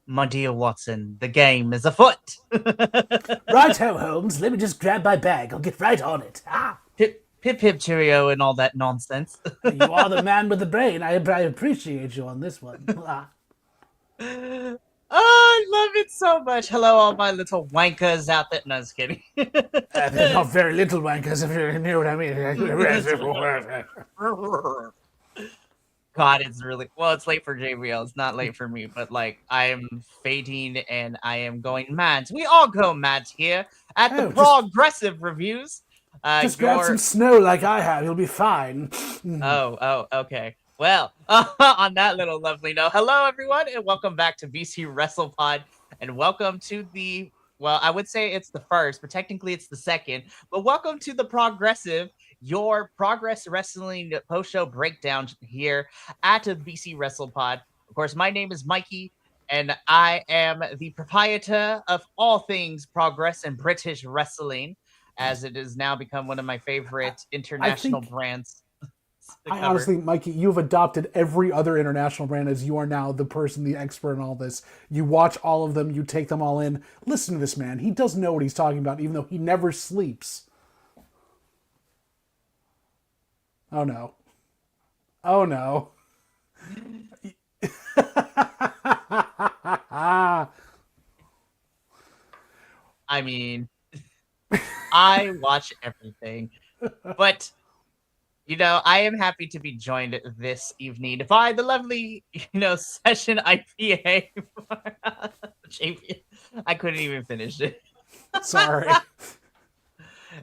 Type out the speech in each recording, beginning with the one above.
My dear Watson, the game is afoot. Righto, Holmes. Let me just grab my bag. I'll get right on it. Pip, pip, pip, cheerio, and all that nonsense. You are the man with the brain. I appreciate you on this one. Oh, I love it so much. Hello, all my little wankers out there. No, just kidding. They're not very little wankers, if you know what I mean. God, it's really well. It's late for JBL. It's not late for me, but like I am fading and I am going mad. We all go mad here at the Oh, Progressive Reviews. just grab some Your snow like I have. You'll be fine. okay. Well, on that little lovely note, hello everyone, and welcome back to BC Wrestle Pod, and welcome to the I would say it's the first, but technically it's the second. But welcome to the Progressive, your Progress Wrestling post-show breakdown here at the BC Wrestle Pod. Of course, my name is Mikey, and I am the proprietor of all things Progress and British wrestling, as it has now become one of my favorite I international think brands to I cover. honestly, Mikey, you've adopted every other international brand as you are now the person, the expert in all this. You watch all of them, you take them all in. Listen to this man. He does know what he's talking about, even though he never sleeps. Oh no. Oh no. I mean, I watch everything, but I am happy to be joined this evening by the lovely, session IPA. JP. I couldn't even finish it. Sorry.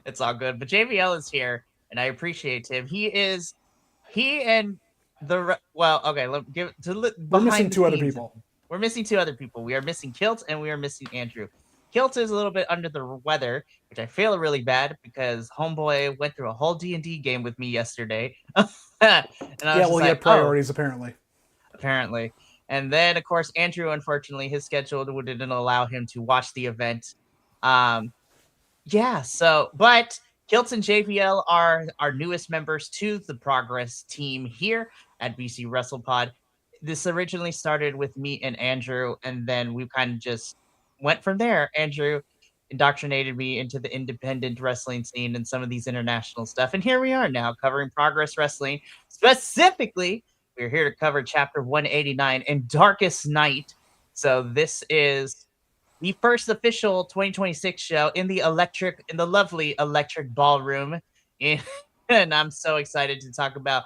It's all good, but JVL is here, and I appreciate him. He and okay. Let give to We're missing behind the two other scenes. people. We're missing two other people. We are missing Kilt and we are missing Andrew. Kilt is a little bit under the weather, which I feel really bad because Homeboy went through a whole D&D game with me yesterday. And I Yeah, was well, just he like, had oh, priorities, apparently. apparently. And then, of course, Andrew, unfortunately, his schedule didn't allow him to watch the event. Um, yeah, but Kilt and JVL are our newest members to the Progress team here at BC Wrestle Pod. This originally started with me and Andrew, and then we kind of just went from there. Andrew indoctrinated me into the independent wrestling scene and some of these international stuff. And here we are now covering Progress Wrestling. Specifically, we're here to cover chapter 189 and Darkest Night. So this is the first official 2026 show in the lovely electric ballroom. And I'm so excited to talk about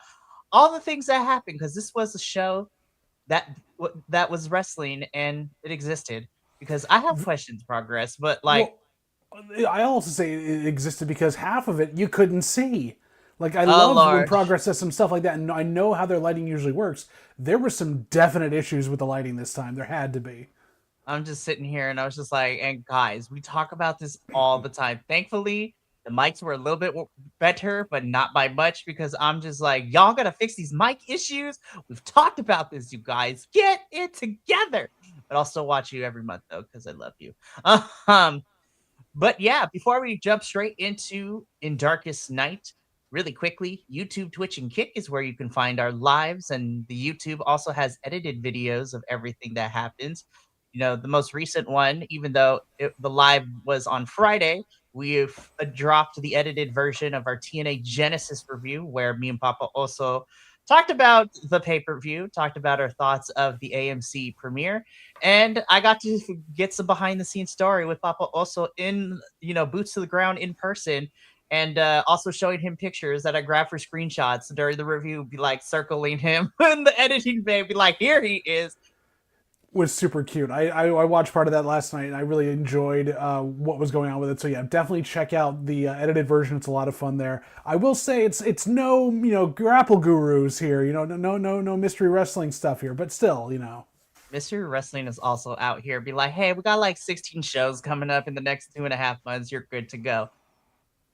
all the things that happened because this was a show that was wrestling and it existed. Because I have questions, Progress, but like, Well, I also say it existed because half of it you couldn't see. Like, I oh love when Lord, Progress does some stuff like that, and I know how their lighting usually works. There were some definite issues with the lighting this time. There had to be. I'm just sitting here and I was just like, and guys, we talk about this all the time. Thankfully, the mics were a little bit better, but not by much because I'm just like, y'all gotta fix these mic issues. We've talked about this, you guys. Get it together. But I'll still watch you every month though, because I love you. Um, but yeah, before we jump straight into In Darkest Night, really quickly, YouTube, Twitch, and Kick is where you can find our lives, and the YouTube also has edited videos of everything that happens. The most recent one, even though the live was on Friday, we've dropped the edited version of our TNA Genesis review, where me and Papa also talked about the pay-per-view, talked about our thoughts of the AMC premiere, and I got to get some behind the scenes story with Papa also in, boots to the ground in person, and also showing him pictures that I grabbed for screenshots during the review, be like circling him in the editing bay, be like, here he is. Was super cute. I watched part of that last night, and I really enjoyed what was going on with it. So yeah, definitely check out the edited version. It's a lot of fun there. I will say it's no grapple gurus here. No mystery wrestling stuff here, but still Mystery Wrestling is also out here. Be like, hey, we got like 16 shows coming up in the next 2.5 months. You're good to go.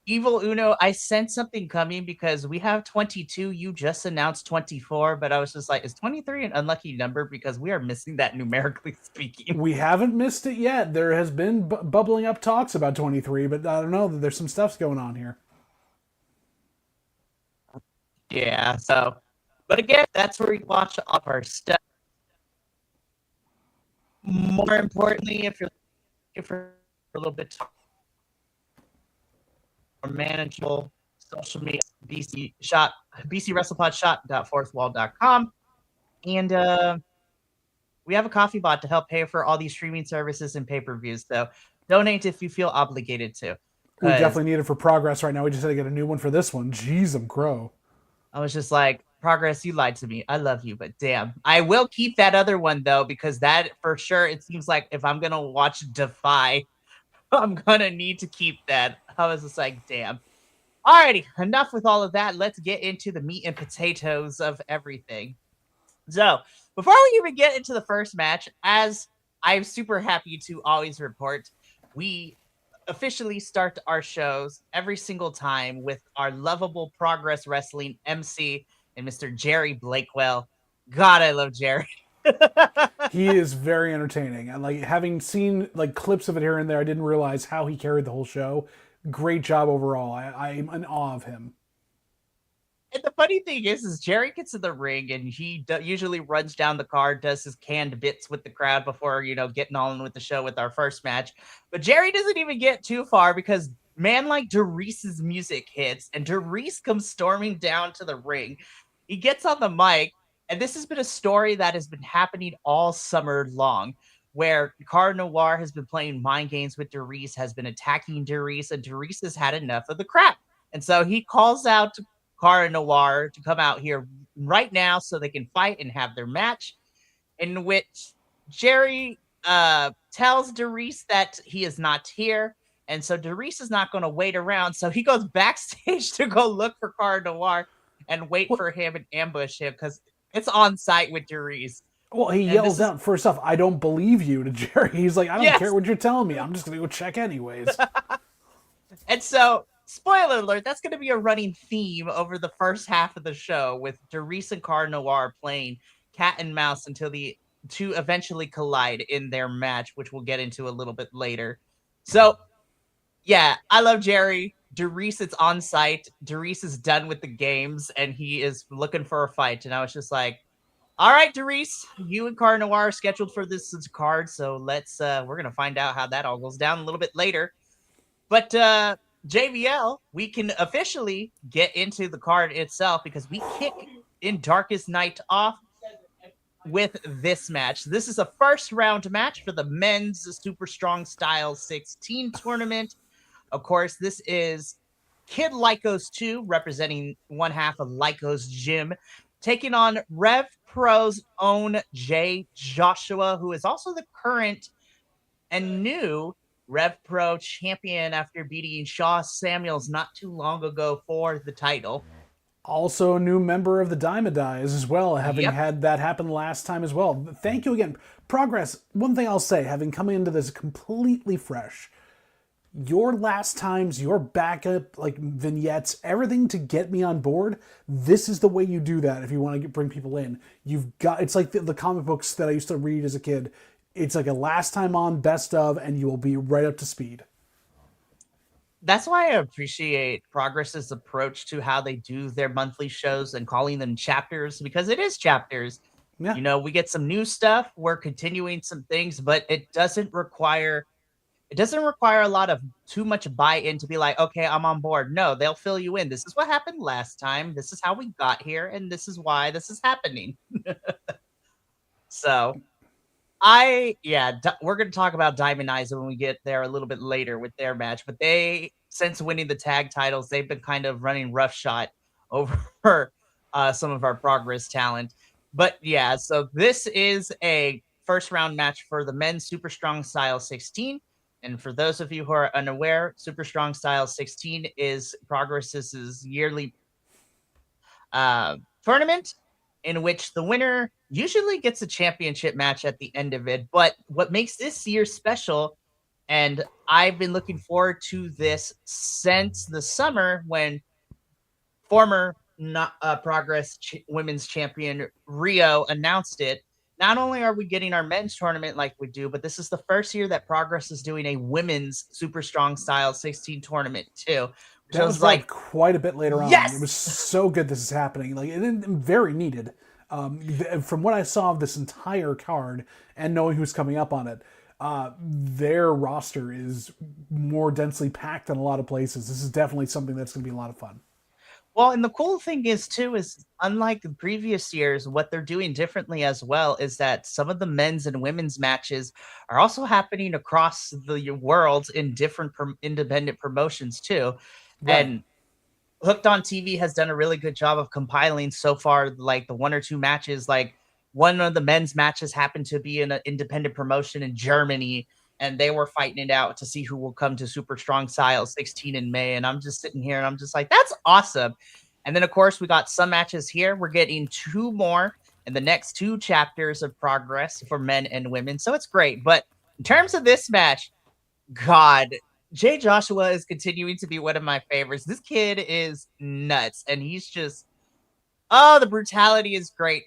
Evil Uno, I sensed something coming because we have 22. You just announced 24, but I was just like, is 23 an unlucky number? Because we are missing that numerically speaking. we haven't missed it yet. There has been bubbling up talks about 23, but I don't know. There's some stuff's going on here. Yeah, so, but again, that's where we watch all of our stuff. more importantly, if you're looking for a little bit more manageable social media, BC shop, BC Wrestle Pod shop.fourthwall.com. And we have a coffee bot to help pay for all these streaming services and pay-per-views. So donate if you feel obligated to. We Because definitely need it for Progress right now. We just had to get a new one for this one. Jeez, I'm crow. I was just like, Progress, you lied to me. I love you, but damn. I will keep that other one though, because that for sure, it seems like if I'm gonna watch Defy, I'm gonna need to keep that. I was just like, damn. Alrighty, enough with all of that. Let's get into the meat and potatoes of everything. So, before we even get into the first match, as I'm super happy to always report, we officially start our shows every single time with our lovable Progress Wrestling MC and Mr. Jerry Blakewell. God, I love Jerry. He is very entertaining, and like having seen like clips of it here and there, I didn't realize how he carried the whole show. Great job overall. I'm in awe of him. And the funny thing is Jerry gets in the ring and he usually runs down the card, does his canned bits with the crowd before, getting on with the show with our first match. But Jerry doesn't even get too far because man like Derice's music hits and Derice comes storming down to the ring. He gets on the mic, and this has been a story that has been happening all summer long, where Car Noir has been playing mind games with Derice, has been attacking Derice, and Derice has had enough of the crap. And so he calls out to Cara Noir to come out here right now so they can fight and have their match, in which Jerry tells Derice that he is not here. And so Derice is not going to wait around. So he goes backstage to go look for Cara Noir and wait for him and ambush him because it's on site with Derice. Well, he yells out first off, "I don't believe you" to Jerry. He's like, "I don't care what you're telling me. I'm just going to go check anyways." And so, spoiler alert, that's going to be a running theme over the first half of the show with Derice and Car Noir playing cat and mouse until the two eventually collide in their match, which we'll get into a little bit later. So, yeah, I love Jerry. Derice is on site. Derice is done with the games and he is looking for a fight. And I was just like, all right, Derice, you and Car Noir are scheduled for this card. So we're going to find out how that all goes down a little bit later. But JVL, we can officially get into the card itself because we kick in Darkest Night off with this match. This is a first round match for the men's Super Strong Style 16 tournament. Of course, this is Kid Lycos 2, representing one half of Lycos Gym, taking on Rev Pro's own Jay Joshua, who is also the current and new Rev Pro champion after beating Shaw Samuels not too long ago for the title. Also a new member of the Diamond Eyes as well, having had that happen last time as well. Thank you again. Progress, one thing I'll say, having come into this completely fresh, your last times, your backup, like vignettes, everything to get me on board, this is the way you do that if you want to bring people in. It's like the comic books that I used to read as a kid. It's like a last time on, best of, and you will be right up to speed. That's why I appreciate Progress's approach to how they do their monthly shows and calling them chapters, because it is chapters. Yeah. We get some new stuff, we're continuing some things, but it doesn't require a lot of too much buy-in to be like, okay, I'm on board. No, they'll fill you in. This is what happened last time. This is how we got here, and this is why this is happening. So we're going to talk about Diamond Eyes when we get there a little bit later with their match. But since winning the tag titles, they've been kind of running roughshod over some of our Progress talent. But yeah, so this is a first round match for the men's Super Strong Style 16. And for those of you who are unaware, Super Strong Style 16 is Progress's yearly tournament, in which the winner usually gets a championship match at the end of it. But what makes this year special, and I've been looking forward to this since the summer when former Progress women's champion Rio announced it, not only are we getting our men's tournament like we do, but this is the first year that Progress is doing a women's Super Strong Style 16 tournament too. That was like quite a bit later on. Yes! It was so good this is happening. Like, it very needed. From what I saw of this entire card and knowing who's coming up on it, their roster is more densely packed in a lot of places. This is definitely something that's going to be a lot of fun. Well, and the cool thing is too is unlike the previous years, what they're doing differently as well is that some of the men's and women's matches are also happening across the world in different independent promotions too. Right. And Hooked on TV has done a really good job of compiling so far, like the one or two matches. Like one of the men's matches happened to be in an independent promotion in Germany, and they were fighting it out to see who will come to Super Strong Style 16 in May. And I'm just sitting here and I'm just like, that's awesome. And then, of course, we got some matches here. We're getting two more in the next two chapters of progress for men and women. So it's great. But in terms of this match, God, Jay Joshua is continuing to be one of my favorites. This kid is nuts, and he's just the brutality is great,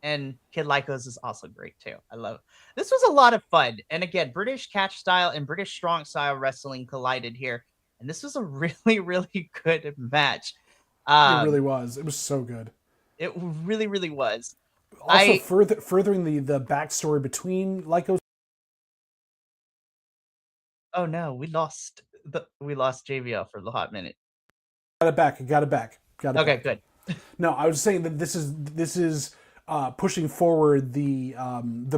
and Kid Lycos is also great too. I love it. This was a lot of fun, and again, British catch style and British strong style wrestling collided here, and this was a really really good match. It really Um, was. It was so good. it really really was. Also, I furthering the backstory between Lycos. Oh no, we lost JVL for the hot minute. Got it back. Got it back. Got it Okay, back. good. No, I was saying that this is pushing forward the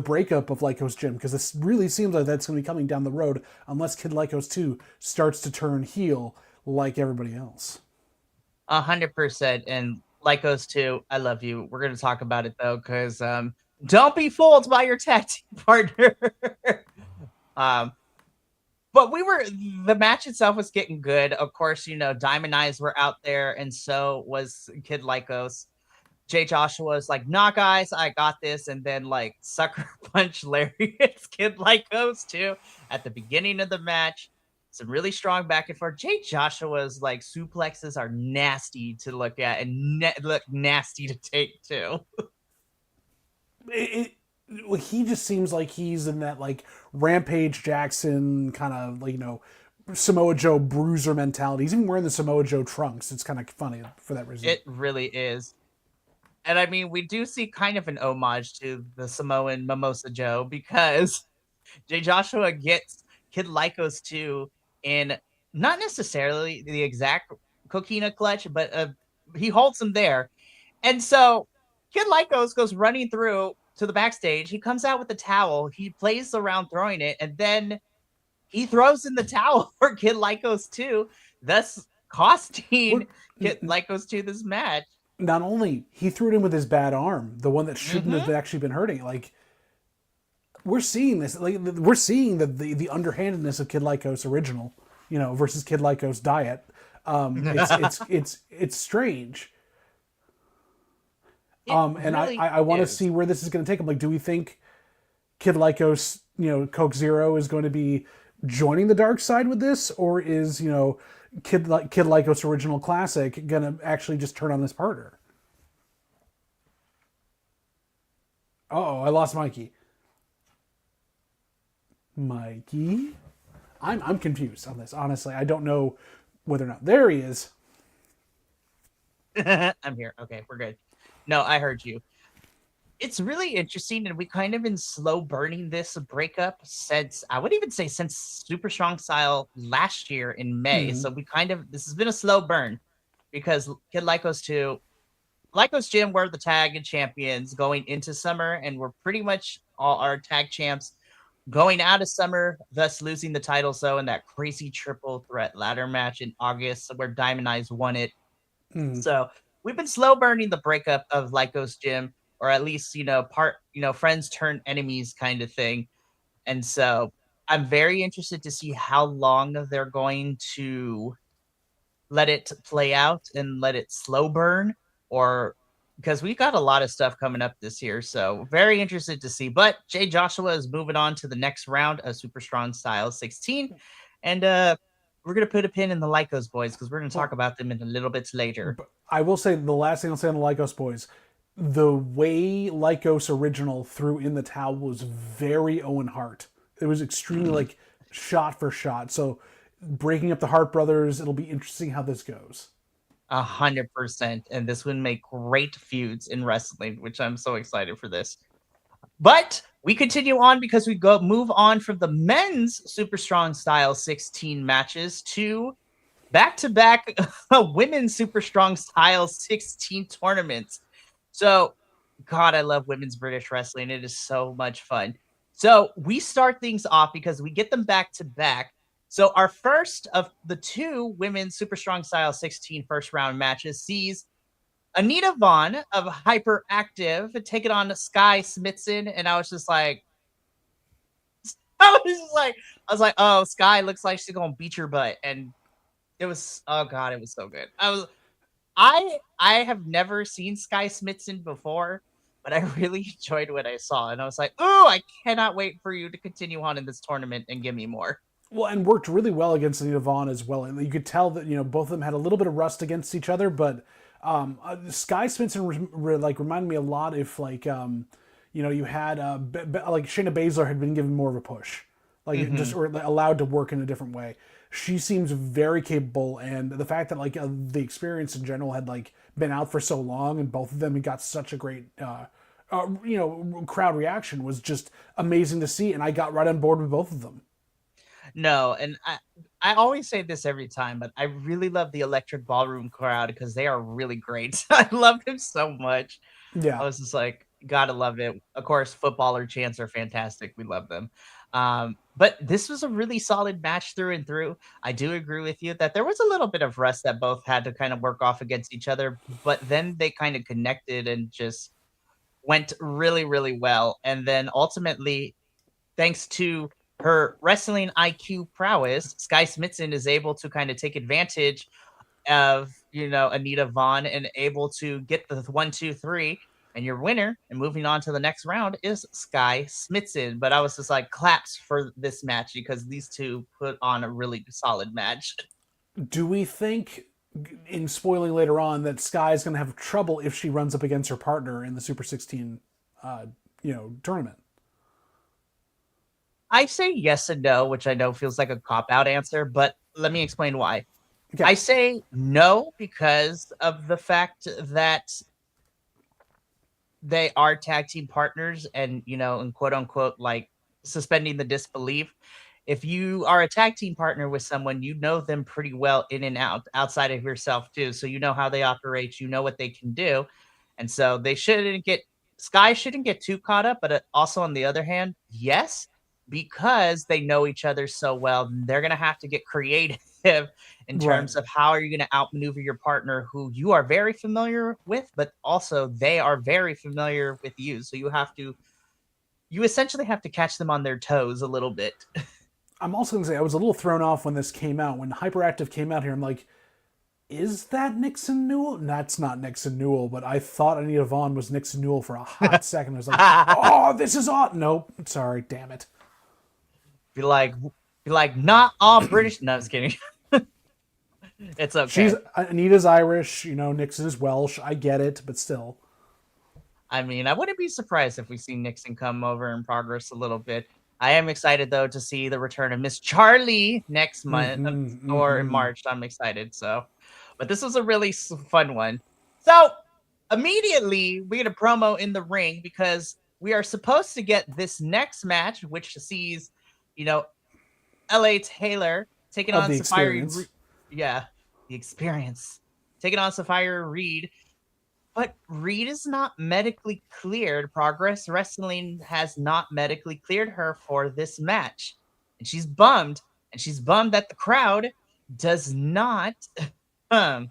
breakup of Lycos Gym, because this really seems like that's going to be coming down the road unless Kid Lycos 2 starts to turn heel like everybody else. 100%. And Lycos too, I love you. We're gonna talk about it though, because don't be fooled by your tag team partner. um, but the match itself was getting good. Of course, Diamond Eyes were out there, and so was Kid Lycos. Jay Joshua was like, nah, guys, I got this. And then, like, sucker punch Lariat's Kid Lycos, too, at the beginning of the match. Some really strong back and forth. Jay Joshua's, like, suplexes are nasty to look at and look nasty to take, too. He just seems like he's in that like Rampage Jackson kind of like Samoa Joe bruiser mentality. He's even wearing the Samoa Joe trunks. It's kind of funny for that reason. It really is. And I mean, we do see kind of an homage to the Samoan Mimosa Joe, because Jay Joshua gets Kid Lycos too in not necessarily the exact coquina clutch, but he holds him there. And so Kid Lycos goes running through to the backstage. He comes out with the towel. He plays around throwing it, and then he throws in the towel for Kid Lycos too, thus costing Kid Lycos to this match. Not only he threw it in with his bad arm, the one that shouldn't have actually been hurting. Like we're seeing this, like we're seeing the underhandedness of Kid Lycos original, versus Kid Lycos diet. It's strange. And really I want to see where this is going to take him. Like, do we think Kid Lycos, Coke Zero is going to be joining the dark side with this, or is Kid Lycos Original Classic gonna actually just turn on this partner? Oh, I lost Mikey. Mikey, I'm confused on this. Honestly, I don't know whether or not there he is. I'm here. Okay, we're good. No, I heard you. It's really interesting, and we kind of been slow burning this breakup since, I would even say, since Super Strong Style last year in May. So this has been a slow burn, because Kid Lycos 2, Lycos Gym were the tag champions going into summer, and we're pretty much all our tag champs going out of summer, thus losing the title. So in that crazy triple threat ladder match in August where Diamond Eyes won it. So we've been slow burning the breakup of Lycos Gym, or at least, friends turn enemies kind of thing. And so I'm very interested to see how long they're going to let it play out and let it slow burn, or because we got a lot of stuff coming up this year. So very interested to see. But Jay Joshua is moving on to the next round of Super Strong Style 16. And we're going to put a pin in the Lycos boys, because we're going to talk about them in a little bit later. I will say the last thing I'll say on the Lycos boys, the way Lycos Original threw in the towel was very Owen Hart. It was extremely like shot for shot. So breaking up the Hart brothers, it'll be interesting how this goes. 100%. And this would make great feuds in wrestling, which I'm so excited for this. But we continue on because we go move on from the men's super strong style 16 matches to back women's super strong style 16 tournaments. So, God, I love women's British wrestling. It is so much fun. So, we start things off because we get them back to back. So, our first of the two women's super strong style 16 first round matches sees Anita Vaughn of Hyperactive take it on Sky Smithson. And I was just like, I was like, oh, Sky looks like she's gonna beat your butt. And it was, oh God, it was so good. I have never seen Sky Smithson before, but I really enjoyed what I saw. And I was like, oh, I cannot wait for you to continue on in this tournament and give me more. Well, and worked really well against Anita Vaughn as well. And you could tell that both of them had a little bit of rust against each other, but Sky Svensson reminded me a lot if you had like Shayna Baszler had been given more of a push, like Hmm. just or allowed to work in a different way. She seems very capable, and the fact that the experience in general had been out for so long, and both of them got such a great crowd reaction was just amazing to see, and I got right on board with both of them. No, and I always say this every time, but I really love the Electric Ballroom crowd because they are really great. I love them so much. I Yeah. was just like, gotta love it. Of course, footballer chants are fantastic. We love them. But this was a really solid match through and through. I do agree with you that there was a little bit of rust that both had to kind of work off against each other, but then they kind of connected and just went really, really well. And then ultimately, thanks to her wrestling IQ prowess, Sky Smithson is able to kind of take advantage of Anita Vaughn and able to get the 1, 2, 3, and your winner and moving on to the next round is Sky Smithson. But I was just like claps for this match because these two put on a really solid match. Do we think, in spoiling later on, that Sky is going to have trouble if she runs up against her partner in the Super 16, tournament? I say yes and no, which I know feels like a cop out answer, but let me explain why. Okay. I say no because of the fact that they are tag team partners and and quote unquote like suspending the disbelief. If you are a tag team partner with someone, you know them pretty well in and out outside of yourself too, so you know how they operate, you know what they can do. And so they shouldn't get Sky shouldn't get too caught up, but also on the other hand, yes, because they know each other so well, they're going to have to get creative in Right. terms of how are you going to outmaneuver your partner who you are very familiar with, but also they are very familiar with you. So you essentially have to catch them on their toes a little bit. I'm also going to say I was a little thrown off when this came out. When Hyperactive came out here, I'm like, is that Nixon Newell? That's not Nixon Newell, but I thought Anita Vaughn was Nixon Newell for a hot second. I was like, oh, this is odd. Nope. Sorry. Damn it. be like be like not all British. No, I'm just kidding. It's She's okay. Anita's Irish. Nixon is Welsh. I get it, but still. I mean, I wouldn't be surprised if we see Nixon come over in progress a little bit. I am excited though to see the return of Miss Charlie next month or in March. I'm excited. So, but this was a really fun one. So immediately we get a promo in the ring because we are supposed to get this next match, which sees, you know, LA Taylor taking Of on the Safari. experience. Yeah, the experience taking on Safari Reed, but Reed is not medically cleared. Progress Wrestling has not medically cleared her for this match. And she's bummed. And she's bummed that the crowd does not. Um,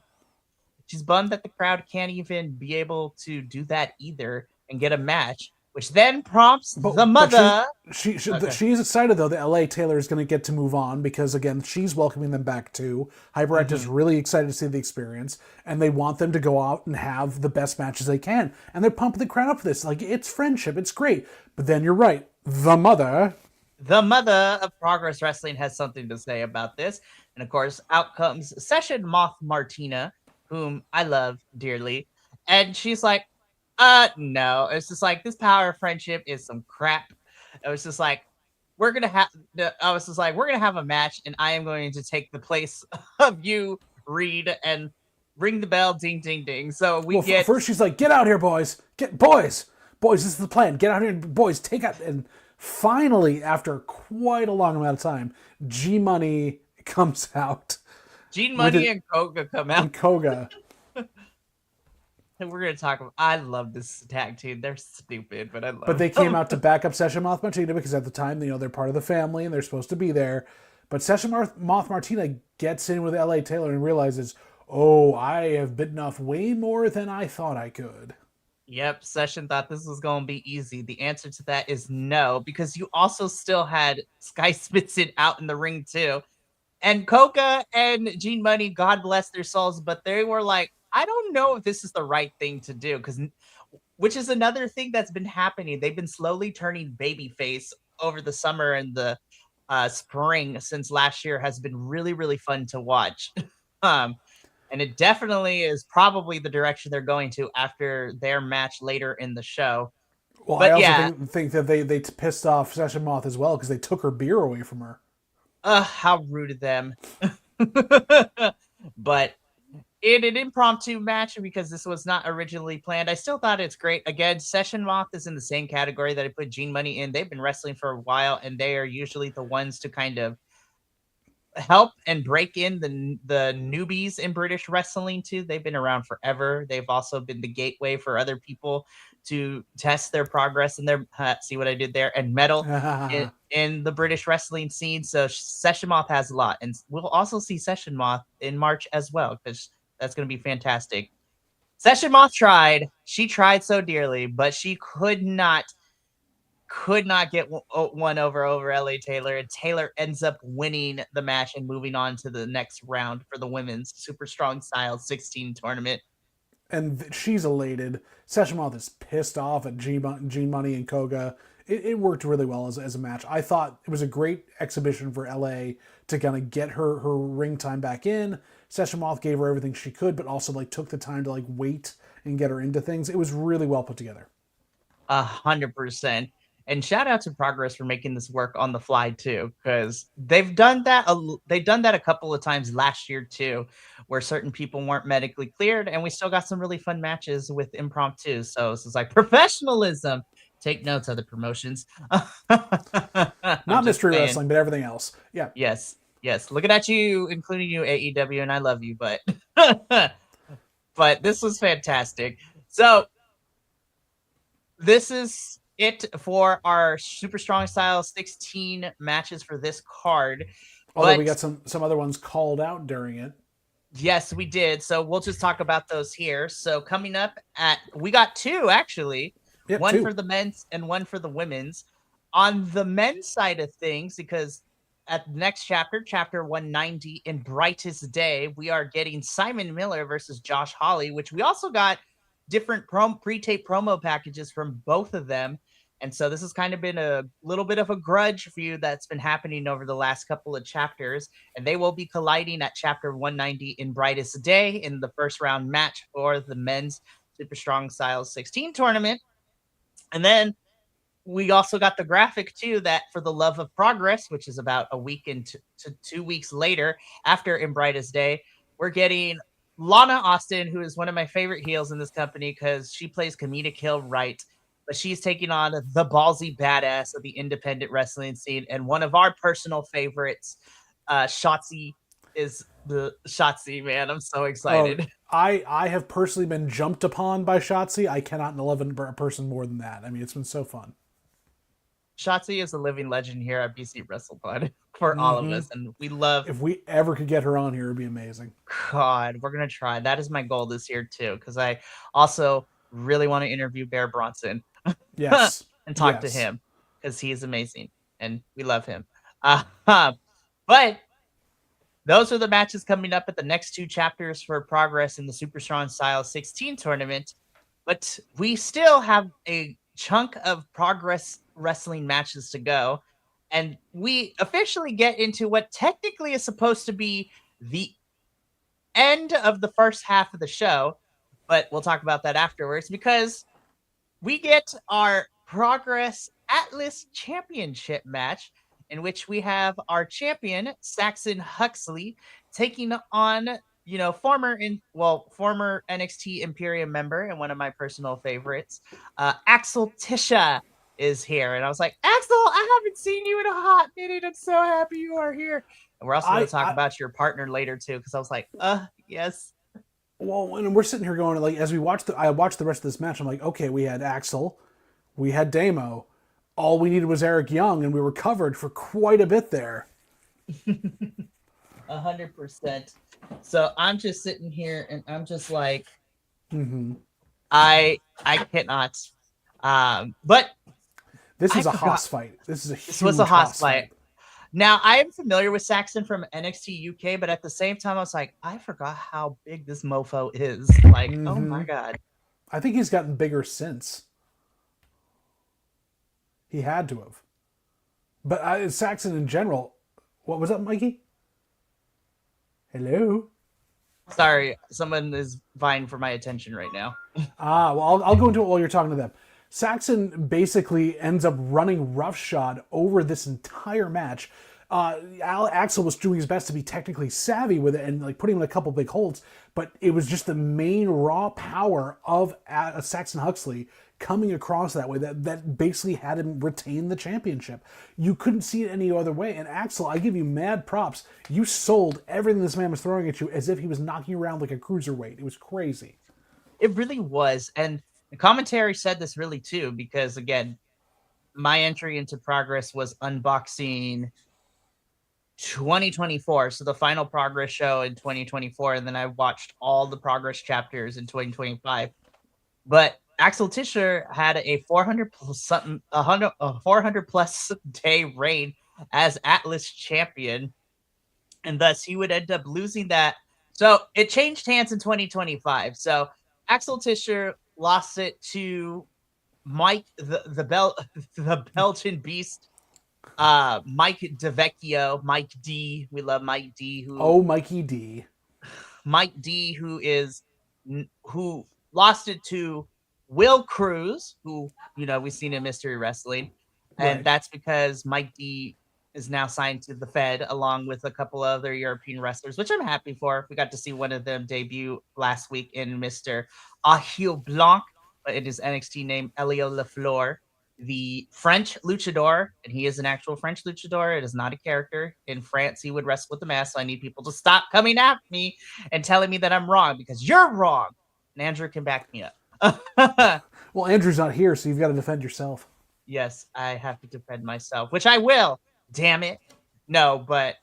she's bummed that the crowd can't even be able to do that either and get a match, which then prompts the But mother. Okay. she's excited though that LA Taylor is going to get to move on because again she's welcoming them back too. Hyperactive's Mm-hmm. really excited to see the experience and they want them to go out and have the best matches they can and they're pumping the crowd up for this. Like it's friendship, it's great. But then you're right, the mother. The mother of Progress Wrestling has something to say about this. And of course, out comes Session Moth Martina, whom I love dearly. And she's like, no. It's just like, this power of friendship is some crap. It was just like, we're gonna have I was just like, we're gonna have a match, and I am going to take the place of you, Reed. And ring the bell, ding, ding, ding. So we Well, get first she's like, "Get out here, boys! Get boys! This is the plan. Get out here, boys! Take out!" And finally, after quite a long amount of time, G Money comes out Gene with Money it and Koga come out. and Koga. And we're gonna talk about. I love this tag team. They're stupid, but I But love they came them. out to back up Session Moth Martina because at the time, they're part of the family and they're supposed to be there. But Session Moth Martina gets in with LA Taylor and realizes, oh, I have bitten off way more than I thought I could. Yep, Session thought this was going to be easy. The answer to that is no, because you also still had Sky Spitzit out in the ring too. And Coca and Gene Money, God bless their souls, but they were like, I don't know if this is the right thing to do, because which is another thing that's been happening. They've been slowly turning babyface over the summer and the spring since last year has been really, really fun to watch. um, and it definitely is probably the direction they're going to after their match later in the show. Well, I But also yeah, think that they pissed off Session Moth as well because they took her beer away from her. how rude of them. But in an impromptu match, because this was not originally planned, I still thought it's great. Again, Session Moth is in the same category that I put Gene Money in. They've been wrestling for a while, and they are usually the ones to kind of help and break in the newbies in British wrestling too. They've been around forever. They've also been the gateway for other people to test their progress and their see what I did there and medal in the British wrestling scene. So Session Moth has a lot, and we'll also see Session Moth in March as well because that's going to be fantastic. Session Moth tried. She tried so dearly, but she could not get one over LA Taylor, and Taylor ends up winning the match and moving on to the next round for the women's Super Strong Style 16 tournament. And she's elated. Session Moth is pissed off at Gene Money and Koga. It worked really well as a match. I thought it was a great exhibition for LA to kind of get her ring time back in. Session Moth gave her everything she could, but also took the time to wait and get her into things. It was really well put together. 100%. And shout out to Progress for making this work on the fly too, because they've done that. They've done that a couple of times last year too, where certain people weren't medically cleared, and we still got some really fun matches with impromptu. So this is like professionalism. Take notes, other promotions. I'm Not just mystery saying. wrestling, but everything else. Yeah. Yes, yes. Looking at you, including you, AEW, and I love you, but but this was fantastic. So this is it for our Super Strong Style 16 matches for this card. Although we But got some other ones called out during it. yes, we did. So we'll just talk about those here. So coming up we got two actually, Yep, one for two. the men's and one for the women's. On the men's side of things, because at the next chapter, chapter 190, in Brightest Day, we are getting Simon Miller versus Josh Hawley, which we also got different pre-tape promo packages from both of them. And so this has kind of been a little bit of a grudge feud that's been happening over the last couple of chapters. And they will be colliding at chapter 190 in Brightest Day in the first round match for the men's Super Strong Style 16 tournament. And then we also got the graphic too that for the Love of Progress, which is about a week to 2 weeks later after In Brightest Day, we're getting Lana Austin, who is one of my favorite heels in this company because she plays comedic heel right, but she's taking on the ballsy badass of the independent wrestling scene and one of our personal favorites, Shotzi. Is the Shotzi, man. I'm so Oh, excited. I have personally been jumped upon by Shotzi. I cannot love a person more than that. I mean, it's been so fun. Shotzi is a living legend here at BC Wrestle Pod for all of us, and we love. If we ever could get her on here, it'd be amazing. God, we're gonna try. That is my goal this year too, because I also really want to interview Bear Bronson Yes. and talk to Yes. him because he is amazing and we love him. But those are the matches coming up at the next two chapters for progress in the Super Strong Style 16 tournament. But we still have a chunk of progress wrestling matches to go. And we officially get into what technically is supposed to be the end of the first half of the show. But we'll talk about that afterwards because we get our Progress Atlas Championship match in which we have our champion, Saxon Huxley, taking on former NXT Imperium member and one of my personal favorites, Axel Tisha is here. And I was like, Axel, I haven't seen you in a hot minute. I'm so happy you are here. And we're also going I, to talk I about your partner later too, because I was like, yes. well, when we're sitting here going like as I watched the rest of this match, I'm like, okay, we had Axel, we had Damo, all we needed was Eric Young, and we were covered for quite a bit there. 100%. So I'm just sitting here and I'm just like, I cannot. But this I is a forgot. Haas fight. This is a This huge was a Haas Haas fight. fight. Now I am familiar with Saxon from NXT UK, but at the same time, I was like, I forgot how big this mofo is. Like, oh my god. I think he's gotten bigger since. He had to have. But Saxon in general, what was up, Mikey? Hello. Sorry, someone is vying for my attention right now. Well, I'll go into it while you're talking to them. Saxon basically ends up running roughshod over this entire match. Axel was doing his best to be technically savvy with it and like putting him in a couple big holds, but it was just the main raw power of Saxon Huxley coming across that way that basically had him retain the championship. You couldn't see it any other way. And Axel, I give you mad props. You sold everything this man was throwing at you as if he was knocking you around like a cruiserweight. It was crazy. It really was. And the commentary said this really too, because again, my entry into Progress was unboxing 2024. So the final Progress show in 2024. And then I watched all the Progress chapters in 2025. But Axel Tischer had a 400 plus something, a 400 plus day reign as Atlas champion, and thus he would end up losing that. So it changed hands in 2025. So Axel Tischer lost it to Mike the Belgian Beast, Mike DeVecchio, Mike D. We love Mike D. Mikey D. Mike D. Who lost it to Will Cruz, who we've seen in Mystery Wrestling, and that's because Mike D is now signed to the Fed along with a couple other European wrestlers, which I'm happy for. We got to see one of them debut last week in Mr. Achille Blanc, but it is NXT name Elio Lafleur, the French luchador, and he is an actual French luchador. It is not a character. In France, he would wrestle with the mask, so I need people to stop coming at me and telling me that I'm wrong, because you're wrong. And Andrew can back me up. Well, Andrew's not here, so you've got to defend yourself. Yes, I have to defend myself, which I will. Damn it. No, but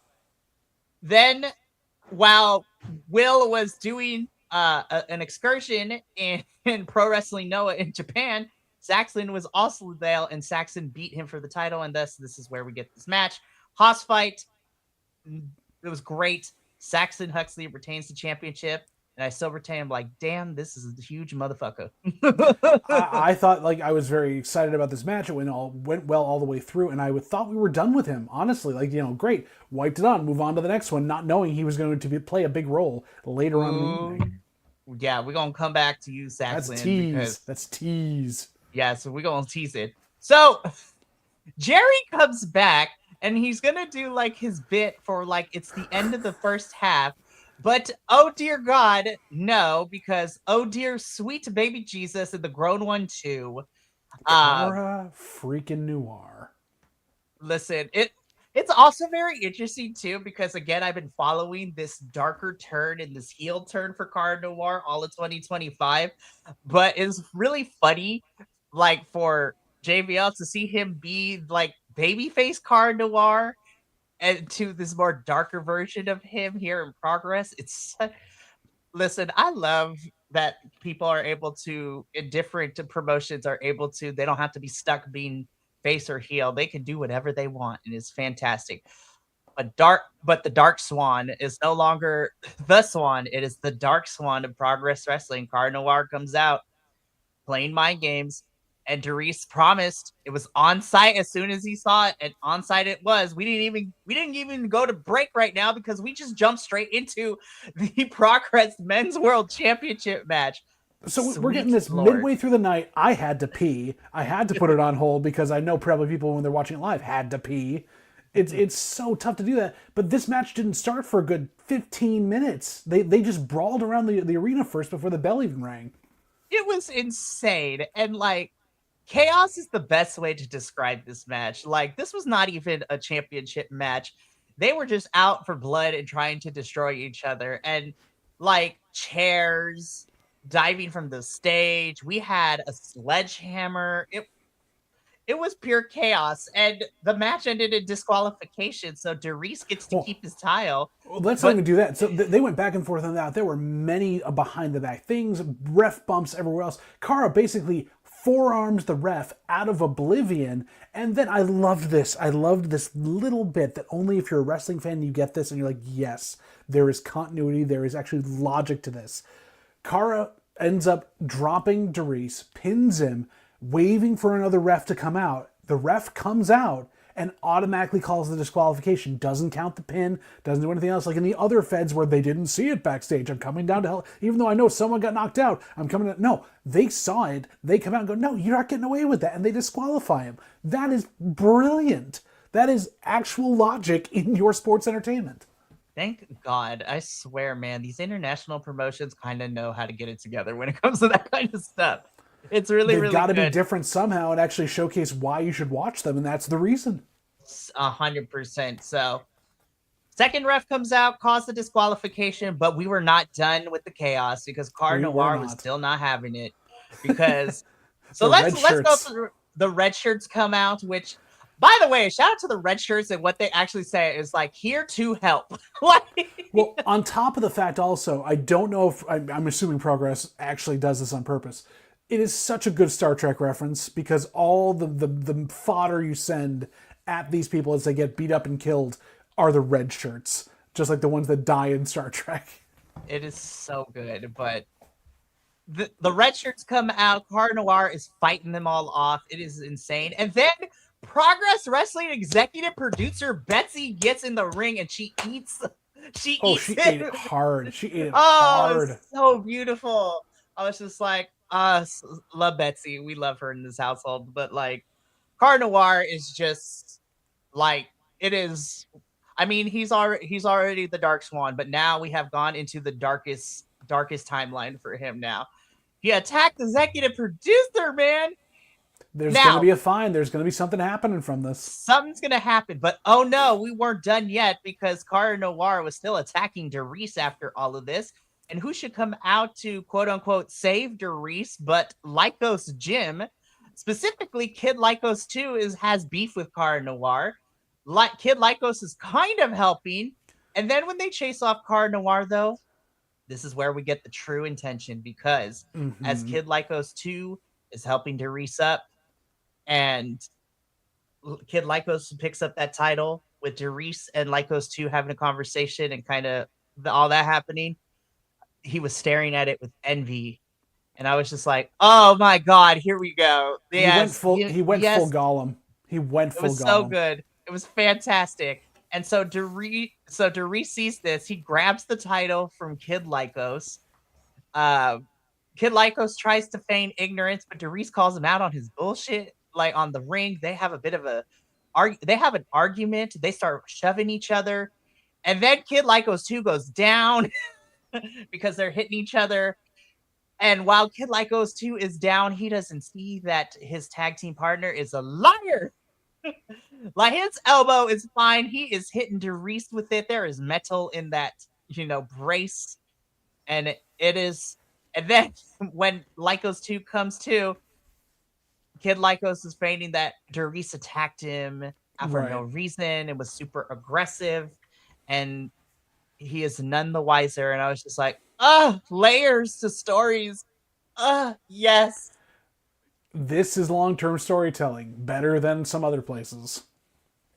then while Will was doing an excursion in Pro Wrestling Noah in Japan, Saxon was also there, and Saxon beat him for the title, and thus this is where we get this match. Haas fight. It was great. Saxon Huxley retains the championship. And I still retain. I'm like, damn, this is a huge motherfucker. I thought like I was very excited about this match. It went well all the way through, and I thought we were done with him. Honestly, like great, wiped it on, move on to the next one, not knowing he was going to play a big role later on in the evening. Yeah, we're gonna come back to you, Saxon. That's tease. Yeah, so we're gonna tease it. So Jerry comes back, and he's gonna do like his bit for like it's the end of the first half. But oh dear God, no, because oh dear sweet baby Jesus and the grown one too. Cara freaking Noir. Listen, it's also very interesting too, because again, I've been following this darker turn and this heel turn for Cara Noir all of 2025. But it's really funny, like for JBL to see him be like babyface Cara Noir and to this more darker version of him here in Progress. Listen, I love that people are able to, in different promotions, are able to, they don't have to be stuck being face or heel. They can do whatever they want, and it's fantastic. But the Dark Swan is no longer the Swan. It is the Dark Swan of Progress Wrestling. Cara Noir comes out playing mind games. And Darius promised it was on site as soon as he saw it, and on site it was. We didn't even go to break right now because we just jumped straight into the Progress Men's World Championship match. So we're getting this midway through the night. I had to pee. I had to put it on hold because I know probably people when they're watching it live had to pee. It's so tough to do that. But this match didn't start for a good 15 minutes. They just brawled around the arena first before the bell even rang. It was insane. And like, chaos is the best way to describe this match. Like, this was not even a championship match. They were just out for blood and trying to destroy each other. And like, chairs diving from the stage. We had a sledgehammer. It was pure chaos. And the match ended in disqualification. So Darius gets to keep his title. Well, let's not But even do that. So they went back and forth on that. There were many behind the back things, ref bumps everywhere else. Kara basically forearms the ref out of oblivion. And then I loved this. I loved this little bit that only if you're a wrestling fan you get this and you're like, yes, there is continuity. There is actually logic to this. Kara ends up dropping Darius, pins him, waving for another ref to come out. The ref comes out and automatically calls the disqualification. Doesn't count the pin, doesn't do anything else. Like in the other feds where they didn't see it backstage. I'm coming down to hell. Even though I know someone got knocked out, I'm coming to... No, they saw it. They come out and go, no, you're not getting away with that. And they disqualify him. That is brilliant. That is actual logic in your sports entertainment. thank God. I swear, man, these international promotions kind of know how to get it together when it comes to that kind of stuff. It's really, They've really got to be good. different somehow and actually showcase why you should watch them, and that's the reason. 100%. So, second ref comes out, caused the disqualification, but we were not done with the chaos because Car We were Noir was not. still not having it. Because so The let's red let's go shirts. through the red shirts come out, which by the way, shout out to the red shirts and what they actually say is like here to help. Like, Well, on top of the fact, also, I don't know if I'm assuming Progress actually does this on purpose. It is such a good Star Trek reference because all the fodder you send at these people as they get beat up and killed are the red shirts, just like the ones that die in Star Trek. it is so good, but the red shirts come out. Car Noir is fighting them all off. It is insane. And then Progress Wrestling executive producer Betsy gets in the ring and she Oh, eats she it. ate it hard. She ate it Oh, hard. it's so beautiful. I was just like, love Betsy. We love her in this household. But like, Car Noir is just like it is. I mean, he's already the Dark Swan, but now we have gone into the darkest timeline for him. Now he attacked the executive producer, man. There's going to Now be a fine. There's going to be something happening from this. something's gonna happen, but oh no, we weren't done yet because Cara Noir was still attacking Darius after all of this. And who should come out to quote unquote save Darius but Lycos Jim? Specifically, Kid Lycos 2 has beef with Cara Noir. Like Kid Lycos is kind of helping. And then when they chase off Cara Noir, though, this is where we get the true intention because as Mm-hmm. Kid Lycos 2 is helping Darius up and Kid Lycos picks up that title with Darius and Lycos 2 having a conversation and kind of all that happening. He was staring at it with envy. And I was just like, oh my God, here we go. Yes. He went full Yes. Gollum. He went It full was so Gollum. good. It was fantastic. And so Darius sees this. He grabs the title from Kid Lycos. Uh, Kid Lycos tries to feign ignorance, but Darius calls him out on his bullshit. Like on the ring, they have a bit of they have an argument. They start shoving each other, and then Kid Lycos 2 goes down because they're hitting each other. And while Kid Lycos 2 is down, he doesn't see that his tag team partner is a liar. Like his elbow is fine. He is hitting Darius with it. There is metal in that, brace. And it is. And then when Lycos 2 comes to, Kid Lycos is feigning that Darius attacked him for no Right. reason and was super aggressive. And he is none the wiser. And I was just like, layers to stories. Yes. This is long-term storytelling, better than some other places.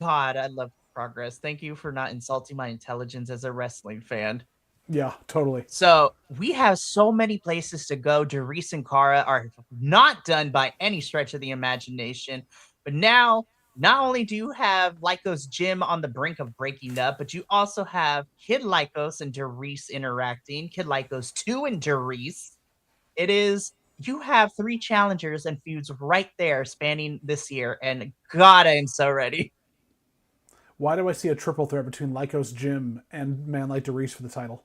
God, I love progress. Thank you for not insulting my intelligence as a wrestling fan. Yeah, totally. So we have so many places to go. Darius and Kara are not done by any stretch of the imagination. But now, not only do you have Lycos Jim on the brink of breaking up, but you also have Kid Lycos and Darius interacting, Kid Lycos 2 and Darius. You have 3 challengers and feuds right there spanning this year. And God, I am so ready. Why do I see a triple threat between Lycos Jim and Man Like DeReese for the title?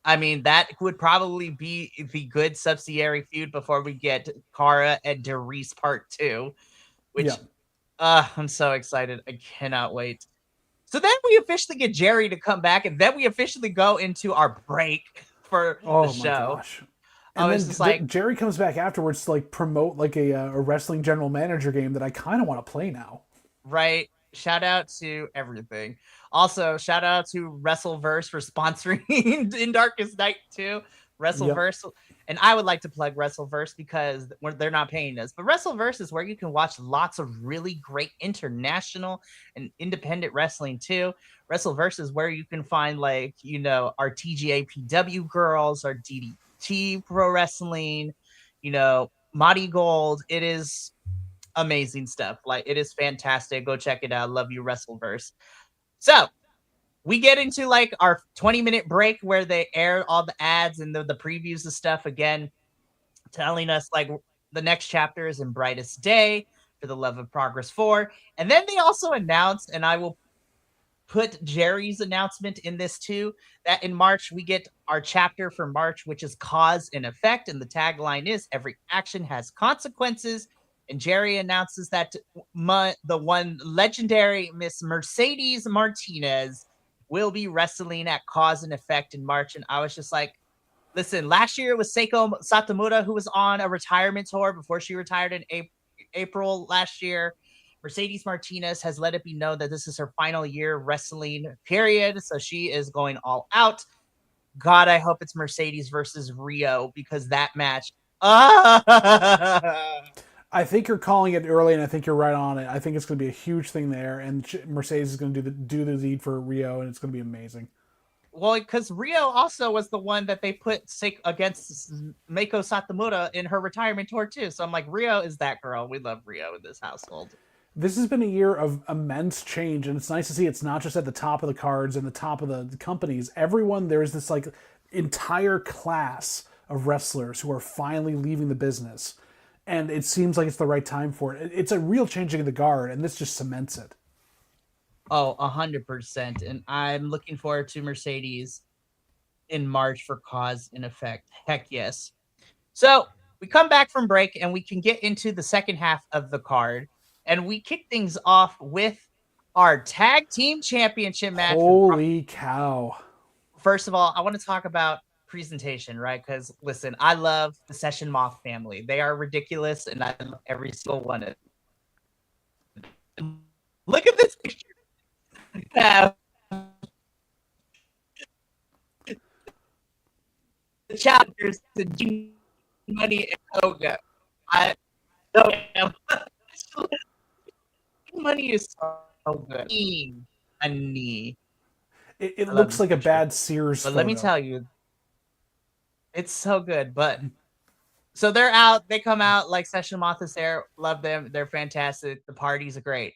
I mean, that would probably be the good subsidiary feud before we get Kara and Derice Part 2, Yeah. which I'm so excited. I cannot wait. So then we officially get Jerry to come back, and then we officially go into our break for the Oh my show. gosh. I And was then just like, Jerry comes back afterwards to like promote like a wrestling general manager game that I kind of want to play now. right. Shout out to everything. Also, shout out to WrestleVerse for sponsoring In Darkest Night too. Yep. WrestleVerse, and I would like to plug WrestleVerse because they're not paying us. But WrestleVerse is where you can watch lots of really great international and independent wrestling too. WrestleVerse is where you can find like our TGAPW girls, our DDT Pro Wrestling, Mighty Gold. It is amazing stuff. Like it is fantastic. Go check it out. Love you, WrestleVerse. So we get into like our 20-minute break where they air all the ads and the previews and stuff again, telling us like the next chapter is in Brightest Day for the Love of Progress 4. And then they also announced, and I will put Jerry's announcement in this too, that in March we get our chapter for March, which is Cause and Effect. And the tagline is every action has consequences. And Jerry announces that the one legendary Miss Mercedes Martinez will be wrestling at Cause and Effect in March. And I was just like, listen, last year it was Seiko Satomura who was on a retirement tour before she retired in April last year. Mercedes Martinez has let it be known that this is her final year wrestling, period. So she is going all out. God, I hope it's Mercedes versus Rio because that match. I think you're calling it early, and I think you're right on it. I think it's going to be a huge thing there, and Mercedes is going to do the deed for Rio, and it's going to be amazing. Well, because Rio also was the one that they put against Meiko Satomura in her retirement tour too. So I'm like, Rio is that girl. We love Rio in this household. This has been a year of immense change, and it's nice to see it's not just at the top of the cards and the top of the companies. Everyone, there's this like entire class of wrestlers who are finally leaving the business, and it seems like it's the right time for it. It's a real changing of the guard, and this just cements it. Oh, 100%. And I'm looking forward to Mercedes in March for Cause and Effect. Heck yes. So we come back from break and we can get into the second half of the card. And we kick things off with our tag team championship match. Holy cow. First of all, I want to talk about presentation, right? Because listen, I love the Session Moth family. They are ridiculous, and I love every single one of them. Look at this picture. The chapters to G Money and Koga. I know Money is so good. Money. It looks like a bad Sears But photo. let me tell you, it's so good. But so they're out. They come out like Session Moth is there. Love them. They're fantastic. The parties are great.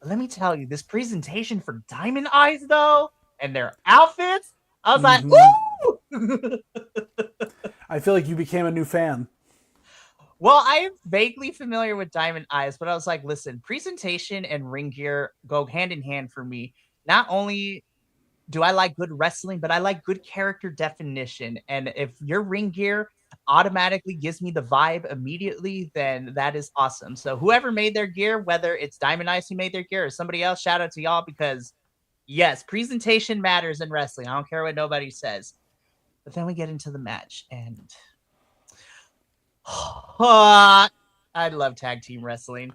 But let me tell you, this presentation for Diamond Eyes though, and their outfits, I was like, woo! I feel like you became a new fan. Well, I am vaguely familiar with Diamond Eyes, but I was like, listen, presentation and ring gear go hand in hand for me. Not only do I like good wrestling, but I like good character definition. And if your ring gear automatically gives me the vibe immediately, then that is awesome. So whoever made their gear, whether it's Diamond Eyes who made their gear or somebody else, shout out to y'all because yes, presentation matters in wrestling. I don't care what nobody says. But then we get into the match and I love tag team wrestling.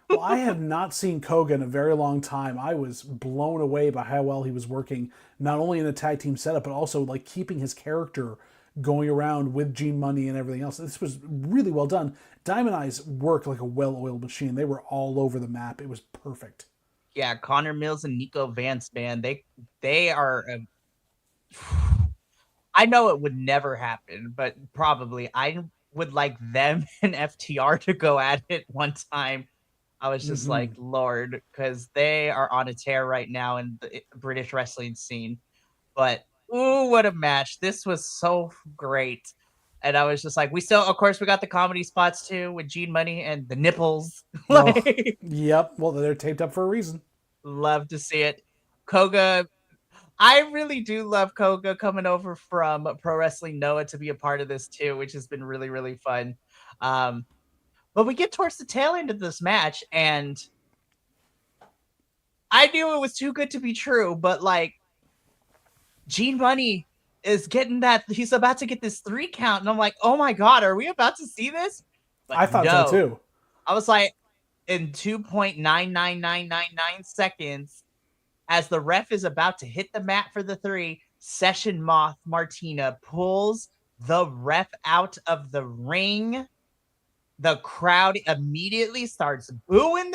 Well, I have not seen Koga in a very long time. I was blown away by how well he was working, not only in the tag team setup, but also like keeping his character going around with Gene Money and everything else. This was really well done. Diamond Eyes worked like a well-oiled machine. They were all over the map. It was perfect. Yeah, Connor Mills and Nico Vance, man, they are. I know it would never happen, but probably I would like them and FTR to go at it one time. I was just like, Lord, because they are on a tear right now in the British wrestling scene. But ooh, what a match! This was so great, and I was just like, we still, of course, we got the comedy spots too with Gene Money and the nipples. Oh, yep. Well, they're taped up for a reason. Love to see it. Koga, I really do love Koga coming over from Pro Wrestling Noah to be a part of this too, which has been really, really fun. Um, but we get towards the tail end of this match, and I knew it was too good to be true, but like Gene Money is getting that he's about to get this 3 count, and I'm like, oh my god, are we about to see this? But I thought so no. too. I was like, in 2.99999 seconds, as the ref is about to hit the mat for the 3, Session Moth Martina pulls the ref out of the ring. The crowd immediately starts booing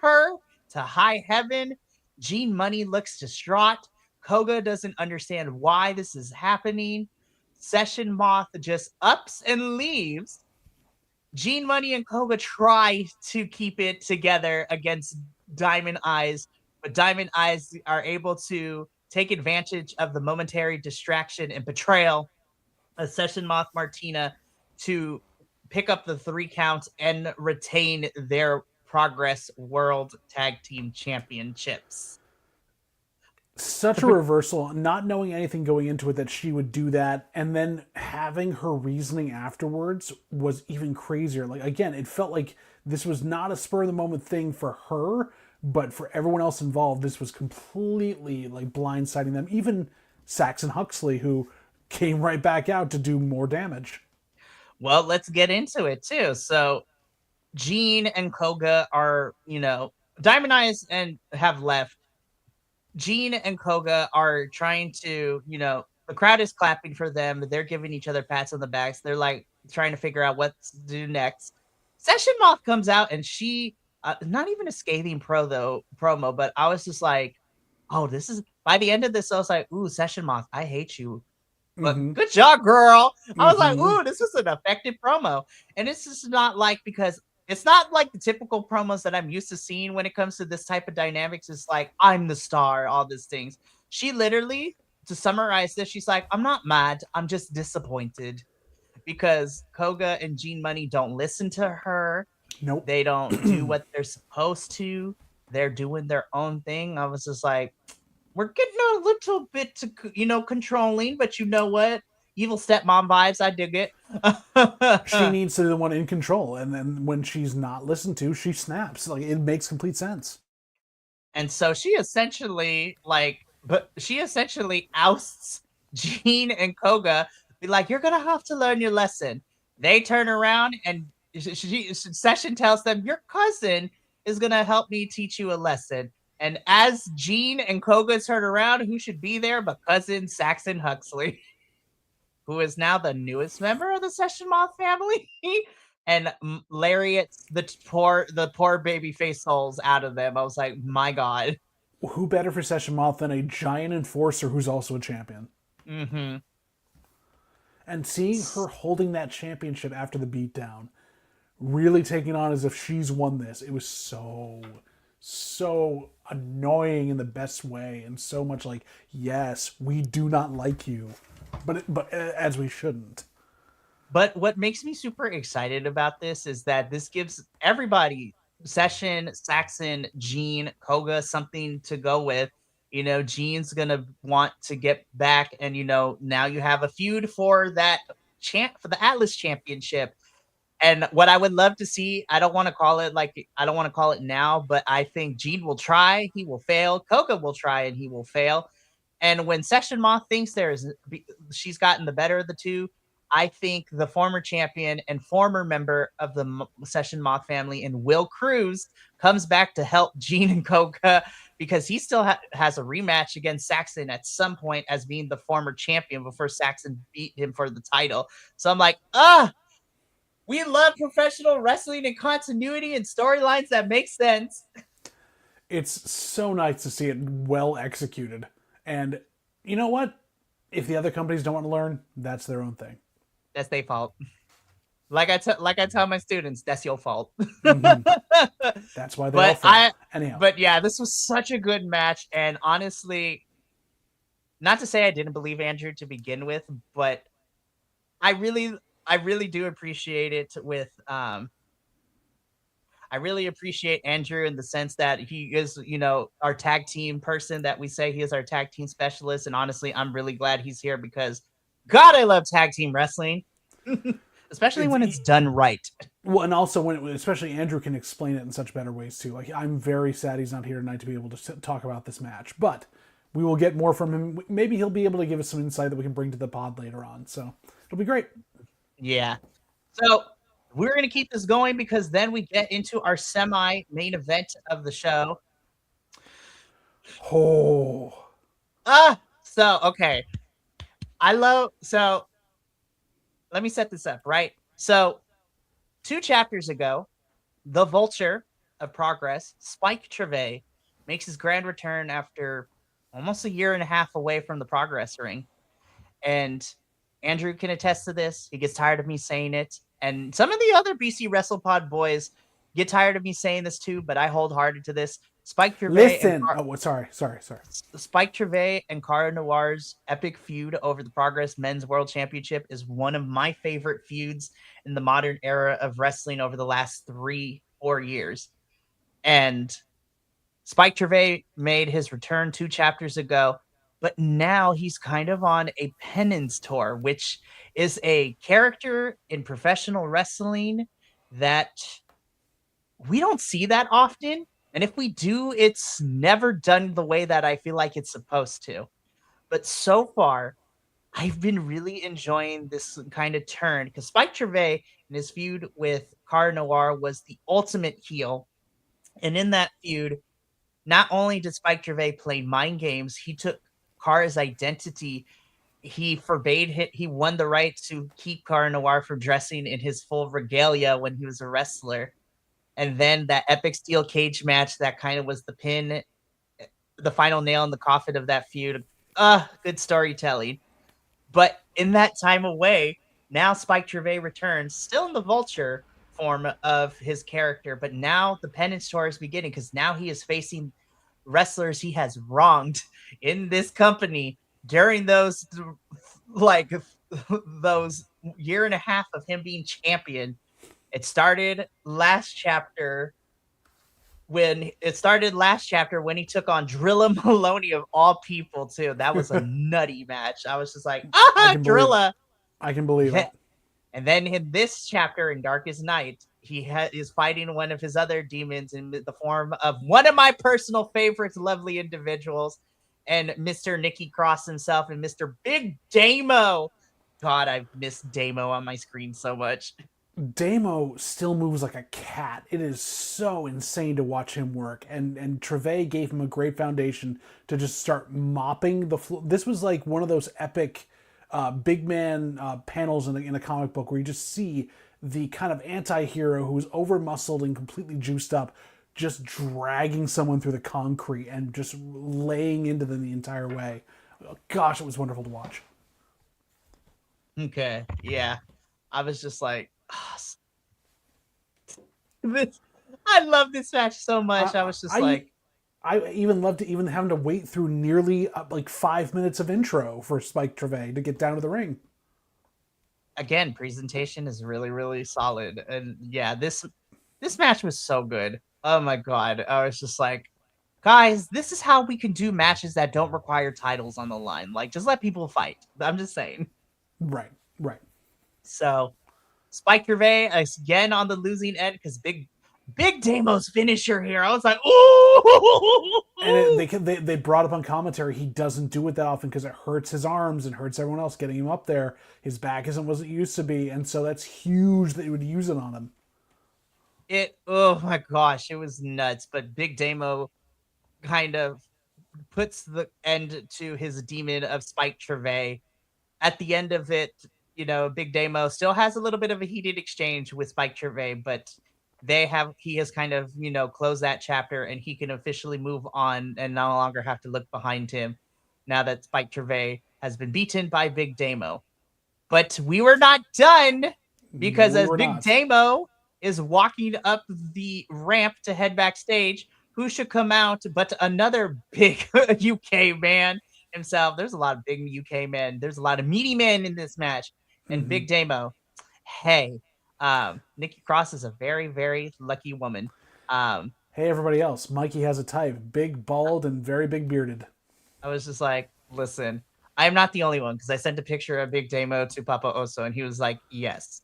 her to high heaven. Gene Money looks distraught. Koga doesn't understand why this is happening. Session Moth just ups and leaves. Gene Money and Koga try to keep it together against Diamond Eyes, but Diamond Eyes are able to take advantage of the momentary distraction and betrayal of Session Moth Martina to pick up the 3 counts and retain their Progress World Tag Team Championships. Such a reversal, not knowing anything going into it that she would do that, and then having her reasoning afterwards was even crazier. Like, again, it felt like this was not a spur of the moment thing for her, but for everyone else involved, this was completely like blindsiding them. Even Saxon Huxley, who came right back out to do more damage. Well, let's get into it too. So Gene and Koga are, Diamond Eyes and have left. Gene and Koga are trying to, the crowd is clapping for them. They're giving each other pats on the backs. They're like trying to figure out what to do next. Session Moth comes out and she, not even a scathing promo, but I was just like, oh, this is by the end of this, I was like, ooh, Session Moth, I hate you. But Mm-hmm. good job, girl. I was like, Mm-hmm. ooh, this is an effective promo. And it's just not like because it's not like the typical promos that I'm used to seeing when it comes to this type of dynamics. It's like, I'm the star, all these things. She literally, to summarize this, she's like, I'm not mad. I'm just disappointed because Koga and Gene Money don't listen to her. Nope. They don't do what they're supposed to. They're doing their own thing. I was just like, we're getting a little bit to controlling, but you know what? Evil stepmom vibes. I dig it. She needs to be the one in control, and then when she's not listened to, she snaps. Like, it makes complete sense. And so she essentially ousts Gene and Koga. Be like, you're gonna have to learn your lesson. They turn around and Session tells them, your cousin is gonna help me teach you a lesson. And as Gene and Koga turn around, who should be there but cousin Saxon Huxley, who is now the newest member of the Session Moth family, and lariats the poor baby face holes out of them. I was like, my god. Who better for Session Moth than a giant enforcer who's also a champion? Mm-hmm. And seeing her holding that championship after the beatdown, really taking on as if she's won this, it was so annoying in the best way, and so much like, yes, we do not like you, but as we shouldn't. But what makes me super excited about this is that this gives everybody, Session, Saxon, Gene, Koga, something to go with. Gene's gonna want to get back, and now you have a feud for that for the Atlas Championship. And what I would love to see, I don't want to call it now, but I think Gene will try, he will fail. Koga will try and he will fail. And when Session Moth thinks she's gotten the better of the two, I think the former champion and former member of the Session Moth family and Will Cruz comes back to help Gene and Koga because he still has a rematch against Saxon at some point as being the former champion before Saxon beat him for the title. So I'm like, we love professional wrestling and continuity and storylines that make sense. It's so nice to see it well executed. And you know what? If the other companies don't want to learn, that's their own thing. That's their fault. Like I tell my students, that's your fault. Mm-hmm. That's why they all fail. Anyhow. But yeah, this was such a good match, and honestly, not to say I didn't believe Andrew to begin with, but I really do appreciate it. I really appreciate Andrew in the sense that he is, our tag team person that we say he is our tag team specialist. And honestly, I'm really glad he's here because God, I love tag team wrestling, especially when it's done right. Well, and also especially Andrew can explain it in such better ways too. Like I'm very sad he's not here tonight to be able to talk about this match, but we will get more from him. Maybe he'll be able to give us some insight that we can bring to the pod later on. So it'll be great. Yeah. So we're going to keep this going because then we get into our semi-main event of the show. Oh. Okay. So let me set this up, right? So 2 chapters ago, the Vulture of Progress, Spike Trevay, makes his grand return after almost a year and a half away from the Progress ring. And Andrew can attest to this. He gets tired of me saying it. And some of the other BC Wrestle Pod boys get tired of me saying this too, but I hold hard to this. Spike Trevay. Sorry. Spike Trevay and Cara Noir's epic feud over the Progress Men's World Championship is one of my favorite feuds in the modern era of wrestling over the last 3-4 years. And Spike Trevay made his return 2 chapters ago, but now he's kind of on a penance tour, which is a character in professional wrestling that we don't see that often. And if we do, it's never done the way that I feel like it's supposed to. But so far, I've been really enjoying this kind of turn because Spike Trevay in his feud with Cara Noir was the ultimate heel. And in that feud, not only did Spike Trevay play mind games, he took Cara's identity. He won the right to keep Cara Noir from dressing in his full regalia when he was a wrestler. And then that epic steel cage match that kind of was the final nail in the coffin of that feud. Good storytelling. But in that time away, now Spike Trevay returns, still in the Vulture form of his character, but now the penance tour is beginning because now he is facing wrestlers he has wronged in this company during those year and a half of him being champion. It started last chapter when he took on Drilla Maloney of all people too. That was a nutty match. I was just like, Drilla. I can believe it. And then in this chapter in Darkest Night, he is fighting one of his other demons in the form of one of my personal favorites, lovely individuals, and Mr. Nikki Cross himself and Mr. Big Damo. God, I've missed Damo on my screen so much. Damo still moves like a cat. It is so insane to watch him work. And Trevay gave him a great foundation to just start mopping the floor. This was like one of those epic big man panels in a comic book where you just see the kind of anti-hero who's over-muscled and completely juiced up just dragging someone through the concrete and just laying into them the entire way. Gosh, it was wonderful to watch. Okay, yeah. I was just like, I love this match so much. I was just I even loved having to wait through nearly 5 minutes of intro for Spike Trevay to get down to the ring. Again, presentation is really, really solid. And yeah, this match was so good. Oh my God. I was just like, guys, this is how we can do matches that don't require titles on the line. Like, just let people fight. I'm just saying. Right. So Spike Trevay again on the losing end because Big Damo's finisher here. I was like, ooh! And they brought up on commentary he doesn't do it that often because it hurts his arms and hurts everyone else getting him up there. His back isn't what it used to be, and so that's huge that he would use it on him. Oh my gosh, it was nuts. But Big Damo kind of puts the end to his demon of Spike Trevay. At the end of it, Big Damo still has a little bit of a heated exchange with Spike Trevay, but he has kind of, closed that chapter and he can officially move on and no longer have to look behind him now that Spike Trevay has been beaten by Big Damo. But we were not done because Big Damo is walking up the ramp to head backstage, who should come out but another big UK man himself. There's a lot of big UK men. There's a lot of meaty men in this match. And Big Damo, hey, Nikki Cross is a very, very lucky woman. Um, Hey, everybody else. Mikey has a type: big, bald, and very big bearded. I was just like, listen, I'm not the only one because I sent a picture of Big Damo to Papa Oso and he was like, yes.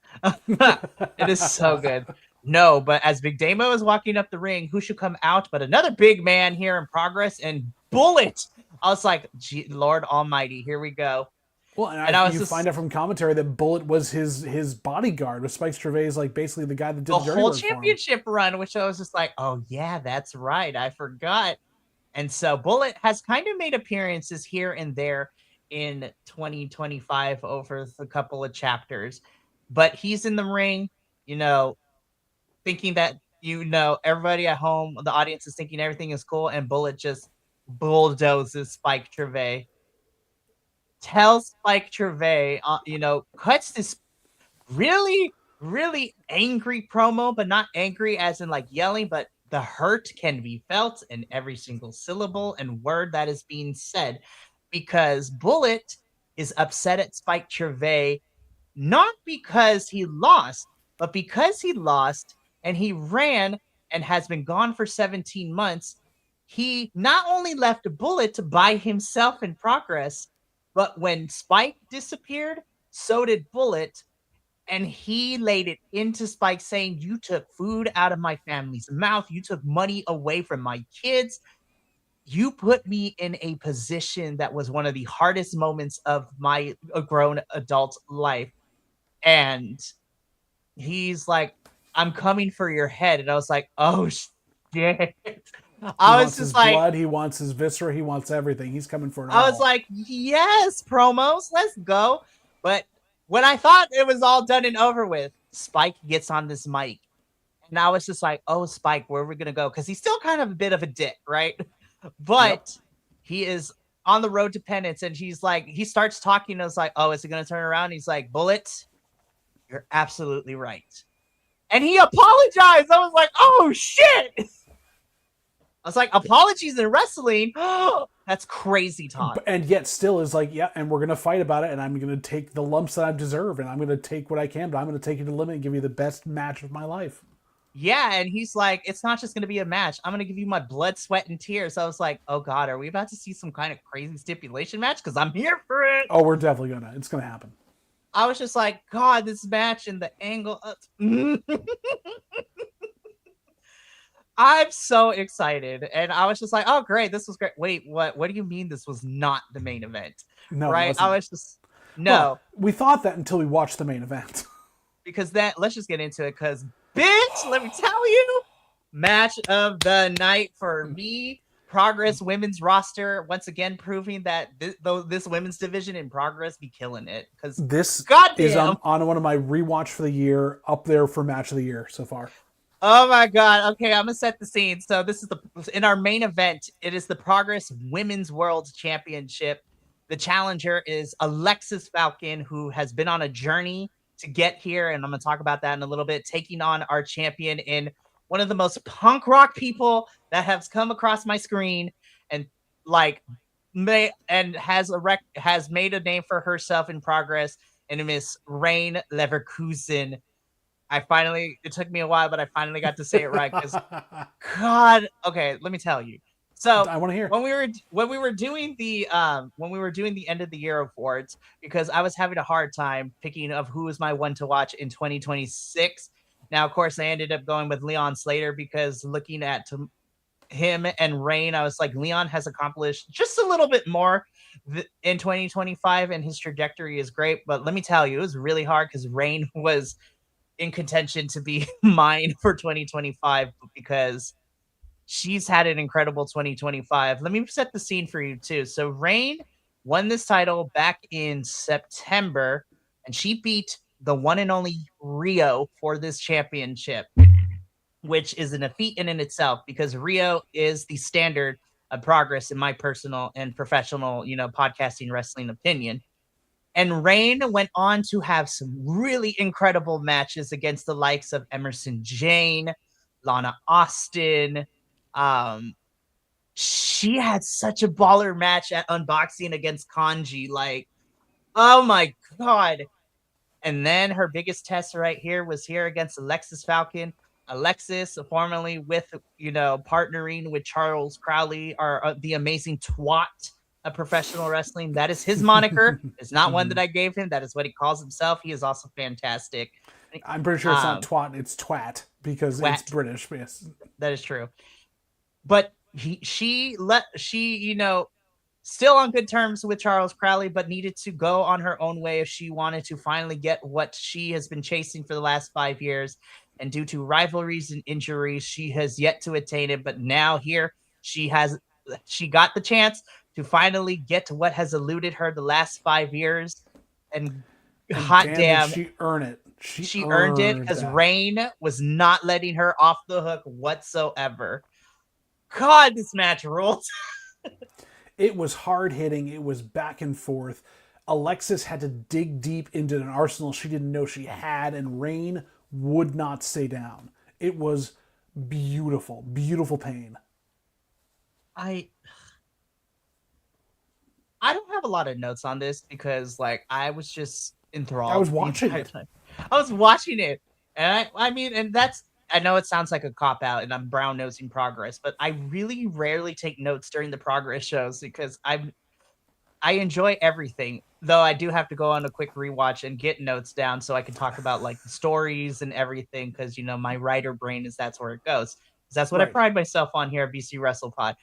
It is so good. No, but as Big Damo is walking up the ring, who should come out but another big man here in progress and Bullet. I was like, Lord Almighty, here we go. Well, and And I was you find just out from commentary that Bullet was his bodyguard, with Spike Gervais like basically the guy that did the the dirty whole work for him. championship run, which I was just like, oh yeah, that's right. I forgot. And so Bullet has kind of made appearances here and there in 2025 over the couple of chapters, but he's in the ring, you know, thinking that, everybody at home, the audience is thinking everything is cool, and Bullet just bulldozes Spike Trevay, tells Spike Trevay, cuts this really, really angry promo, but not angry as in like yelling, but the hurt can be felt in every single syllable and word that is being said because Bullet is upset at Spike Trevay, not because he lost, but because he lost and he ran and has been gone for 17 months. He not only left a Bullet by himself in progress, but when Spike disappeared, so did Bullet, and he laid it into Spike saying, you took food out of my family's mouth. You took money away from my kids. You put me in a position that was one of the hardest moments of my grown adult life. And he's like, I'm coming for your head. And I was like, oh, shit. He I was wants his just like, blood. He wants his viscera. He wants everything. He's coming for it I all. was like, yes, promos, let's go. But when I thought it was all done and over with, Spike gets on this mic. And I was just like, oh, Spike, where are we going to go? Because he's still kind of a bit of a dick, right? But he is on the road to penance. And he's like, he starts talking. And I was like, oh, is he going to turn around? He's like, Bullet, you're absolutely right. And he apologized. I was like, oh, shit. I was like, apologies in wrestling? That's crazy talk. And yet still is like, yeah, and we're going to fight about it, and I'm going to take the lumps that I deserve, and I'm going to take what I can, but I'm going to take you to the limit and give you the best match of my life. Yeah, and he's like, it's not just going to be a match. I'm going to give you my blood, sweat, and tears. So I was like, oh, God, are we about to see some kind of crazy stipulation match? Because I'm here for it. Oh, we're definitely going to. It's going to happen. I was just like, God, this match and the angle. I'm so excited. And I was just like, oh, great. This was great. Wait, what? What do you mean this was not the main event? No, right? I was just, no. Well, we thought that until we watched the main event. Because let's just get into it. Because, bitch, let me tell you, match of the night for me. Progress women's roster once again proving that this women's division in Progress be killing it. Because this goddamn, is on one of my rewatch for the year, up there for match of the year so far. Oh my God. Okay, I'm gonna set the scene. So this is in our main event. It is the Progress Women's World Championship. The challenger is Alexis Falcon, who has been on a journey to get here, and I'm gonna talk about that in a little bit. Taking on our champion in one of the most punk rock people that has come across my screen, and has made a name for herself in Progress, and Miss Rain Leverkusen. It took me a while, but I finally got to say it right. Because God, okay, let me tell you. So I want to hear when we were doing the end of the year awards, because I was having a hard time picking of who was my one to watch in 2026. Now, of course, I ended up going with Leon Slater because looking at him and Rain, I was like, Leon has accomplished just a little bit more in 2025, and his trajectory is great. But let me tell you, it was really hard because Rain was in contention to be mine for 2025 because she's had an incredible 2025. Let me set the scene for you too. So Rain won this title back in September, and she beat the one and only Rio for this championship, which is a feat in itself because Rio is the standard of Progress in my personal and professional, podcasting wrestling opinion. And Rain went on to have some really incredible matches against the likes of Emerson Jane, Lana Austin. She had such a baller match at Unboxing against Kanji. Like, oh my God. And then her biggest test right here was here against Alexis Falcon. Alexis, formerly with, partnering with Charles Crowley, are the amazing twat of professional wrestling. That is his moniker. It's not one that I gave him. That is what he calls himself. He is also fantastic. I'm pretty sure it's not twat, it's twat because it's British. Yes, that is true. But she, still on good terms with Charles Crowley, but needed to go on her own way if she wanted to finally get what she has been chasing for the last 5 years. And due to rivalries and injuries, she has yet to attain it. But now here she got the chance to finally get to what has eluded her the last 5 years. And hot damn, she earned it. She earned it because Rain was not letting her off the hook whatsoever. God, this match rules. It was hard hitting. It was back and forth. Alexis had to dig deep into an arsenal she didn't know she had, and Rain would not stay down. It was beautiful, beautiful pain. I don't have a lot of notes on this because, I was just enthralled. I was watching it. I was watching it, and I know it sounds like a cop out, and I'm brown nosing Progress, but I really rarely take notes during the Progress shows because I enjoy everything. Though I do have to go on a quick rewatch and get notes down so I can talk about the stories and everything because my writer brain that's where it goes. That's what I pride myself on here at BC Wrestle Pod.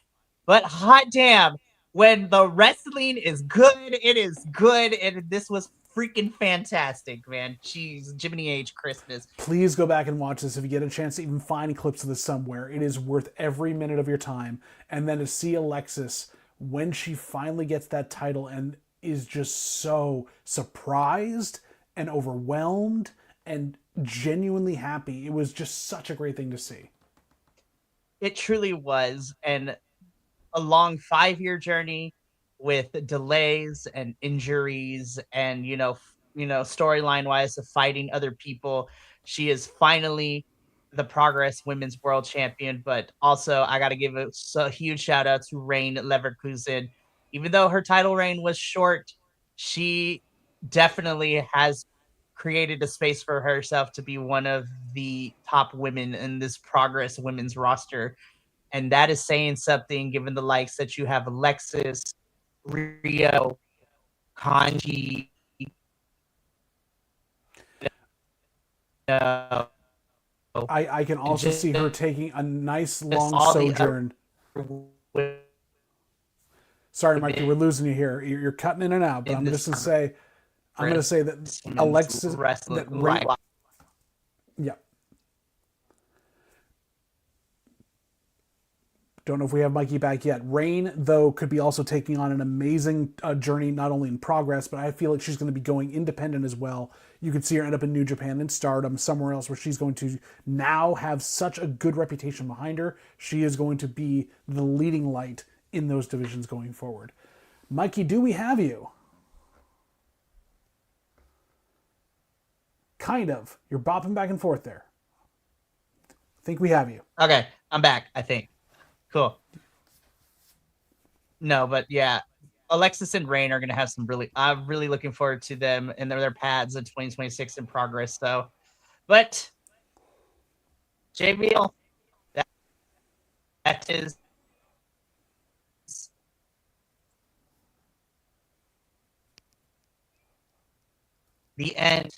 But hot damn, when the wrestling is good, it is good, and this was freaking fantastic, man. Jeez, Jiminy H Christmas. Please go back and watch this if you get a chance to even find clips of this somewhere. It is worth every minute of your time. And then to see Alexis when she finally gets that title and is just so surprised and overwhelmed and genuinely happy. It was just such a great thing to see. It truly was. And a long 5-year journey with delays and injuries and, storyline wise of fighting other people. She is finally the Progress Women's World Champion, but also I got to give a huge shout out to Rain Leverkusen. Even though her title reign was short, she definitely has created a space for herself to be one of the top women in this Progress Women's roster. And that is saying something given the likes that you have Alexis, Rio, Kanji, I can also see her taking a nice long sojourn. Sorry, Mikey, we're losing you here. You're cutting in and out, but I'm just going to say that Alexis, that Rain, yeah. Don't know if we have Mikey back yet. Rain, though, could be also taking on an amazing journey, not only in Progress, but I feel like she's going to be going independent as well. You could see her end up in New Japan and Stardom, somewhere else where she's going to now have such a good reputation behind her. She is going to be the leading light in those divisions going forward. Mikey, do we have you? Kind of. You're bopping back and forth there. I think we have you. Okay, I'm back, I think. Cool. No, but yeah, Alexis and Rain are going to have some I'm really looking forward to them and their pads in 2026 in Progress, though. But JBL, that is the end.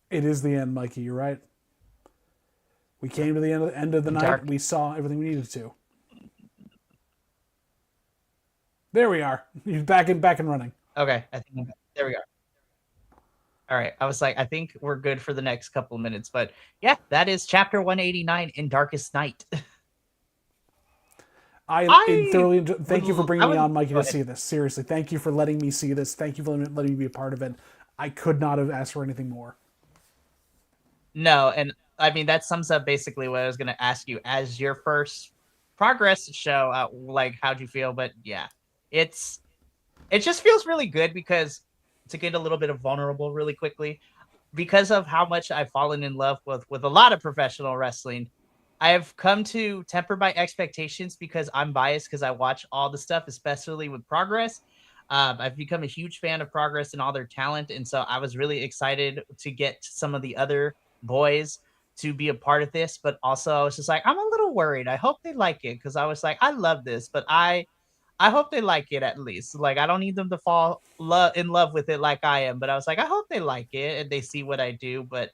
It is the end, Mikey. You're right. We came to the end of the night. We saw everything we needed to. There we are. You're back and running. Okay, there we are. All right, I was like, I think we're good for the next couple of minutes, but yeah, that is chapter 189 in Darkest Night. I thoroughly enjoy. Thank you for bringing me on, Mikey, to see this. Seriously, thank you for letting me see this. Thank you for letting me be a part of it. I could not have asked for anything more. No, and I mean, that sums up basically what I was going to ask you as your first Progress show. How'd you feel? But yeah, it just feels really good because to get a little bit of vulnerable really quickly, because of how much I've fallen in love with a lot of professional wrestling, I have come to temper my expectations because I'm biased because I watch all the stuff, especially with Progress. I've become a huge fan of Progress and all their talent. And so I was really excited to get some of the other boys to be a part of this, but also I was just like, I'm a little worried. I hope they like it because I was like, I love this, but I hope they like it at least. Like, I don't need them to fall in love with it like I am, but I was like, I hope they like it and they see what I do. But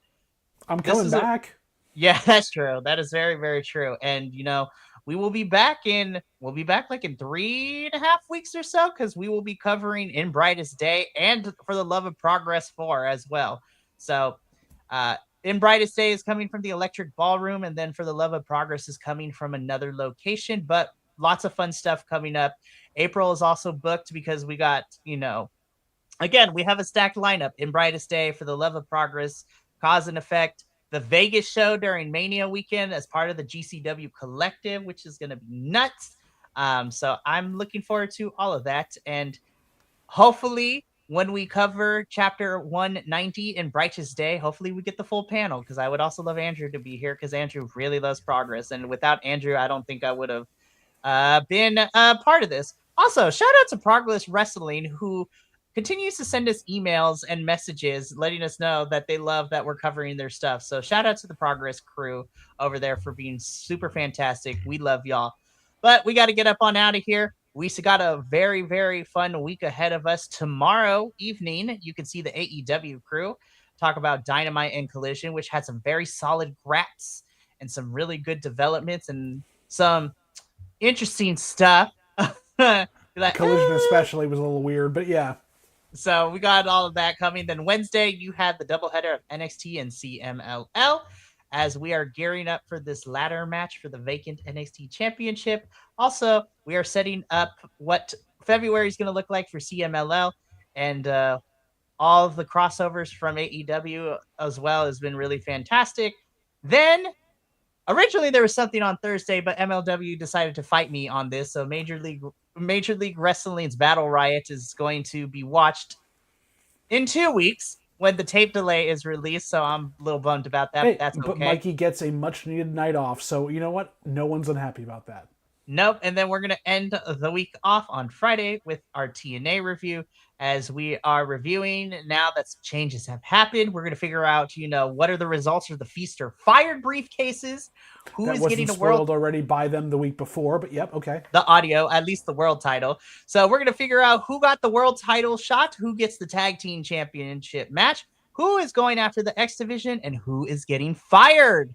I'm this coming is a back. yeah, that's true. That is very, very true. And we'll be back like in 3.5 weeks or so because we will be covering In Brightest Day and For the Love of Progress 4 as well. So uh In Brightest Day is coming from the Electric Ballroom, and then For the Love of Progress is coming from another location, but lots of fun stuff coming up. April is also booked because we got, again, we have a stacked lineup. In Brightest Day, For the Love of Progress, Cause and Effect, the Vegas show during Mania weekend as part of the GCW Collective, which is going to be nuts. So I'm looking forward to all of that. And hopefully, when we cover chapter 190 in Brightest Day, hopefully we get the full panel because I would also love Andrew to be here because Andrew really loves Progress. And without Andrew, I don't think I would have been a part of this. Also, shout out to Progress Wrestling, who continues to send us emails and messages letting us know that they love that we're covering their stuff. So shout out to the Progress crew over there for being super fantastic. We love y'all. But we got to get up on out of here. We got a very, very fun week ahead of us. Tomorrow evening, you can see the AEW crew talk about Dynamite and Collision, which had some very solid graps and some really good developments and some interesting stuff. Like, Collision especially was a little weird, but yeah. So we got all of that coming. Then Wednesday, you had the doubleheader of NXT and CMLL as we are gearing up for this ladder match for the vacant NXT championship. Also, we are setting up what February is going to look like for CMLL, and all of the crossovers from AEW as well has been really fantastic. Then originally there was something on Thursday, but MLW decided to fight me on this. So Major League Wrestling's Battle Riot is going to be watched in 2 weeks when the tape delay is released. So I'm a little bummed about that, but Hey, that's but okay. Mikey gets a much needed night off, so you know what? No one's unhappy about that. Nope. And then we're going to end the week off on Friday with our TNA review as we are reviewing now that some changes have happened. We're going to figure out, what are the results of the Feast or Fired briefcases? Who That is getting wasn't a world spoiled already by them the week before, but yep, okay. the audio, at least the world title. So we're going to figure out who got the world title shot, who gets the tag team championship match, who is going after the X division, and who is getting fired.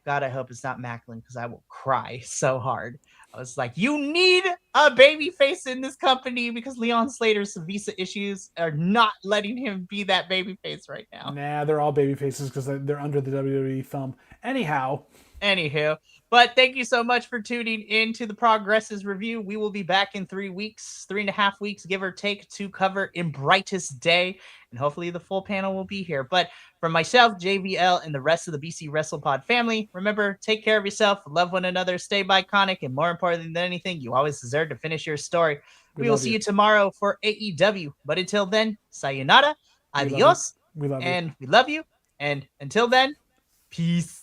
God, I hope it's not Macklin because I will cry so hard. I was like, you need a baby face in this company because Leon Slater's visa issues are not letting him be that baby face right now. Nah, they're all baby faces because they're under the WWE thumb. Anyhow, Anywho, but thank you so much for tuning in to the Progresses review. We will be back in 3 weeks, 3.5 weeks, give or take, to cover In Brightest Day, and hopefully the full panel will be here. But for myself, JVL, and the rest of the BC Wrestle Pod family, remember, take care of yourself, love one another, stay iconic, and more important than anything, you always deserve to finish your story. We will see you tomorrow for AEW. But until then, sayonara, we love you. adios, We love you. and we love you. And until then, peace.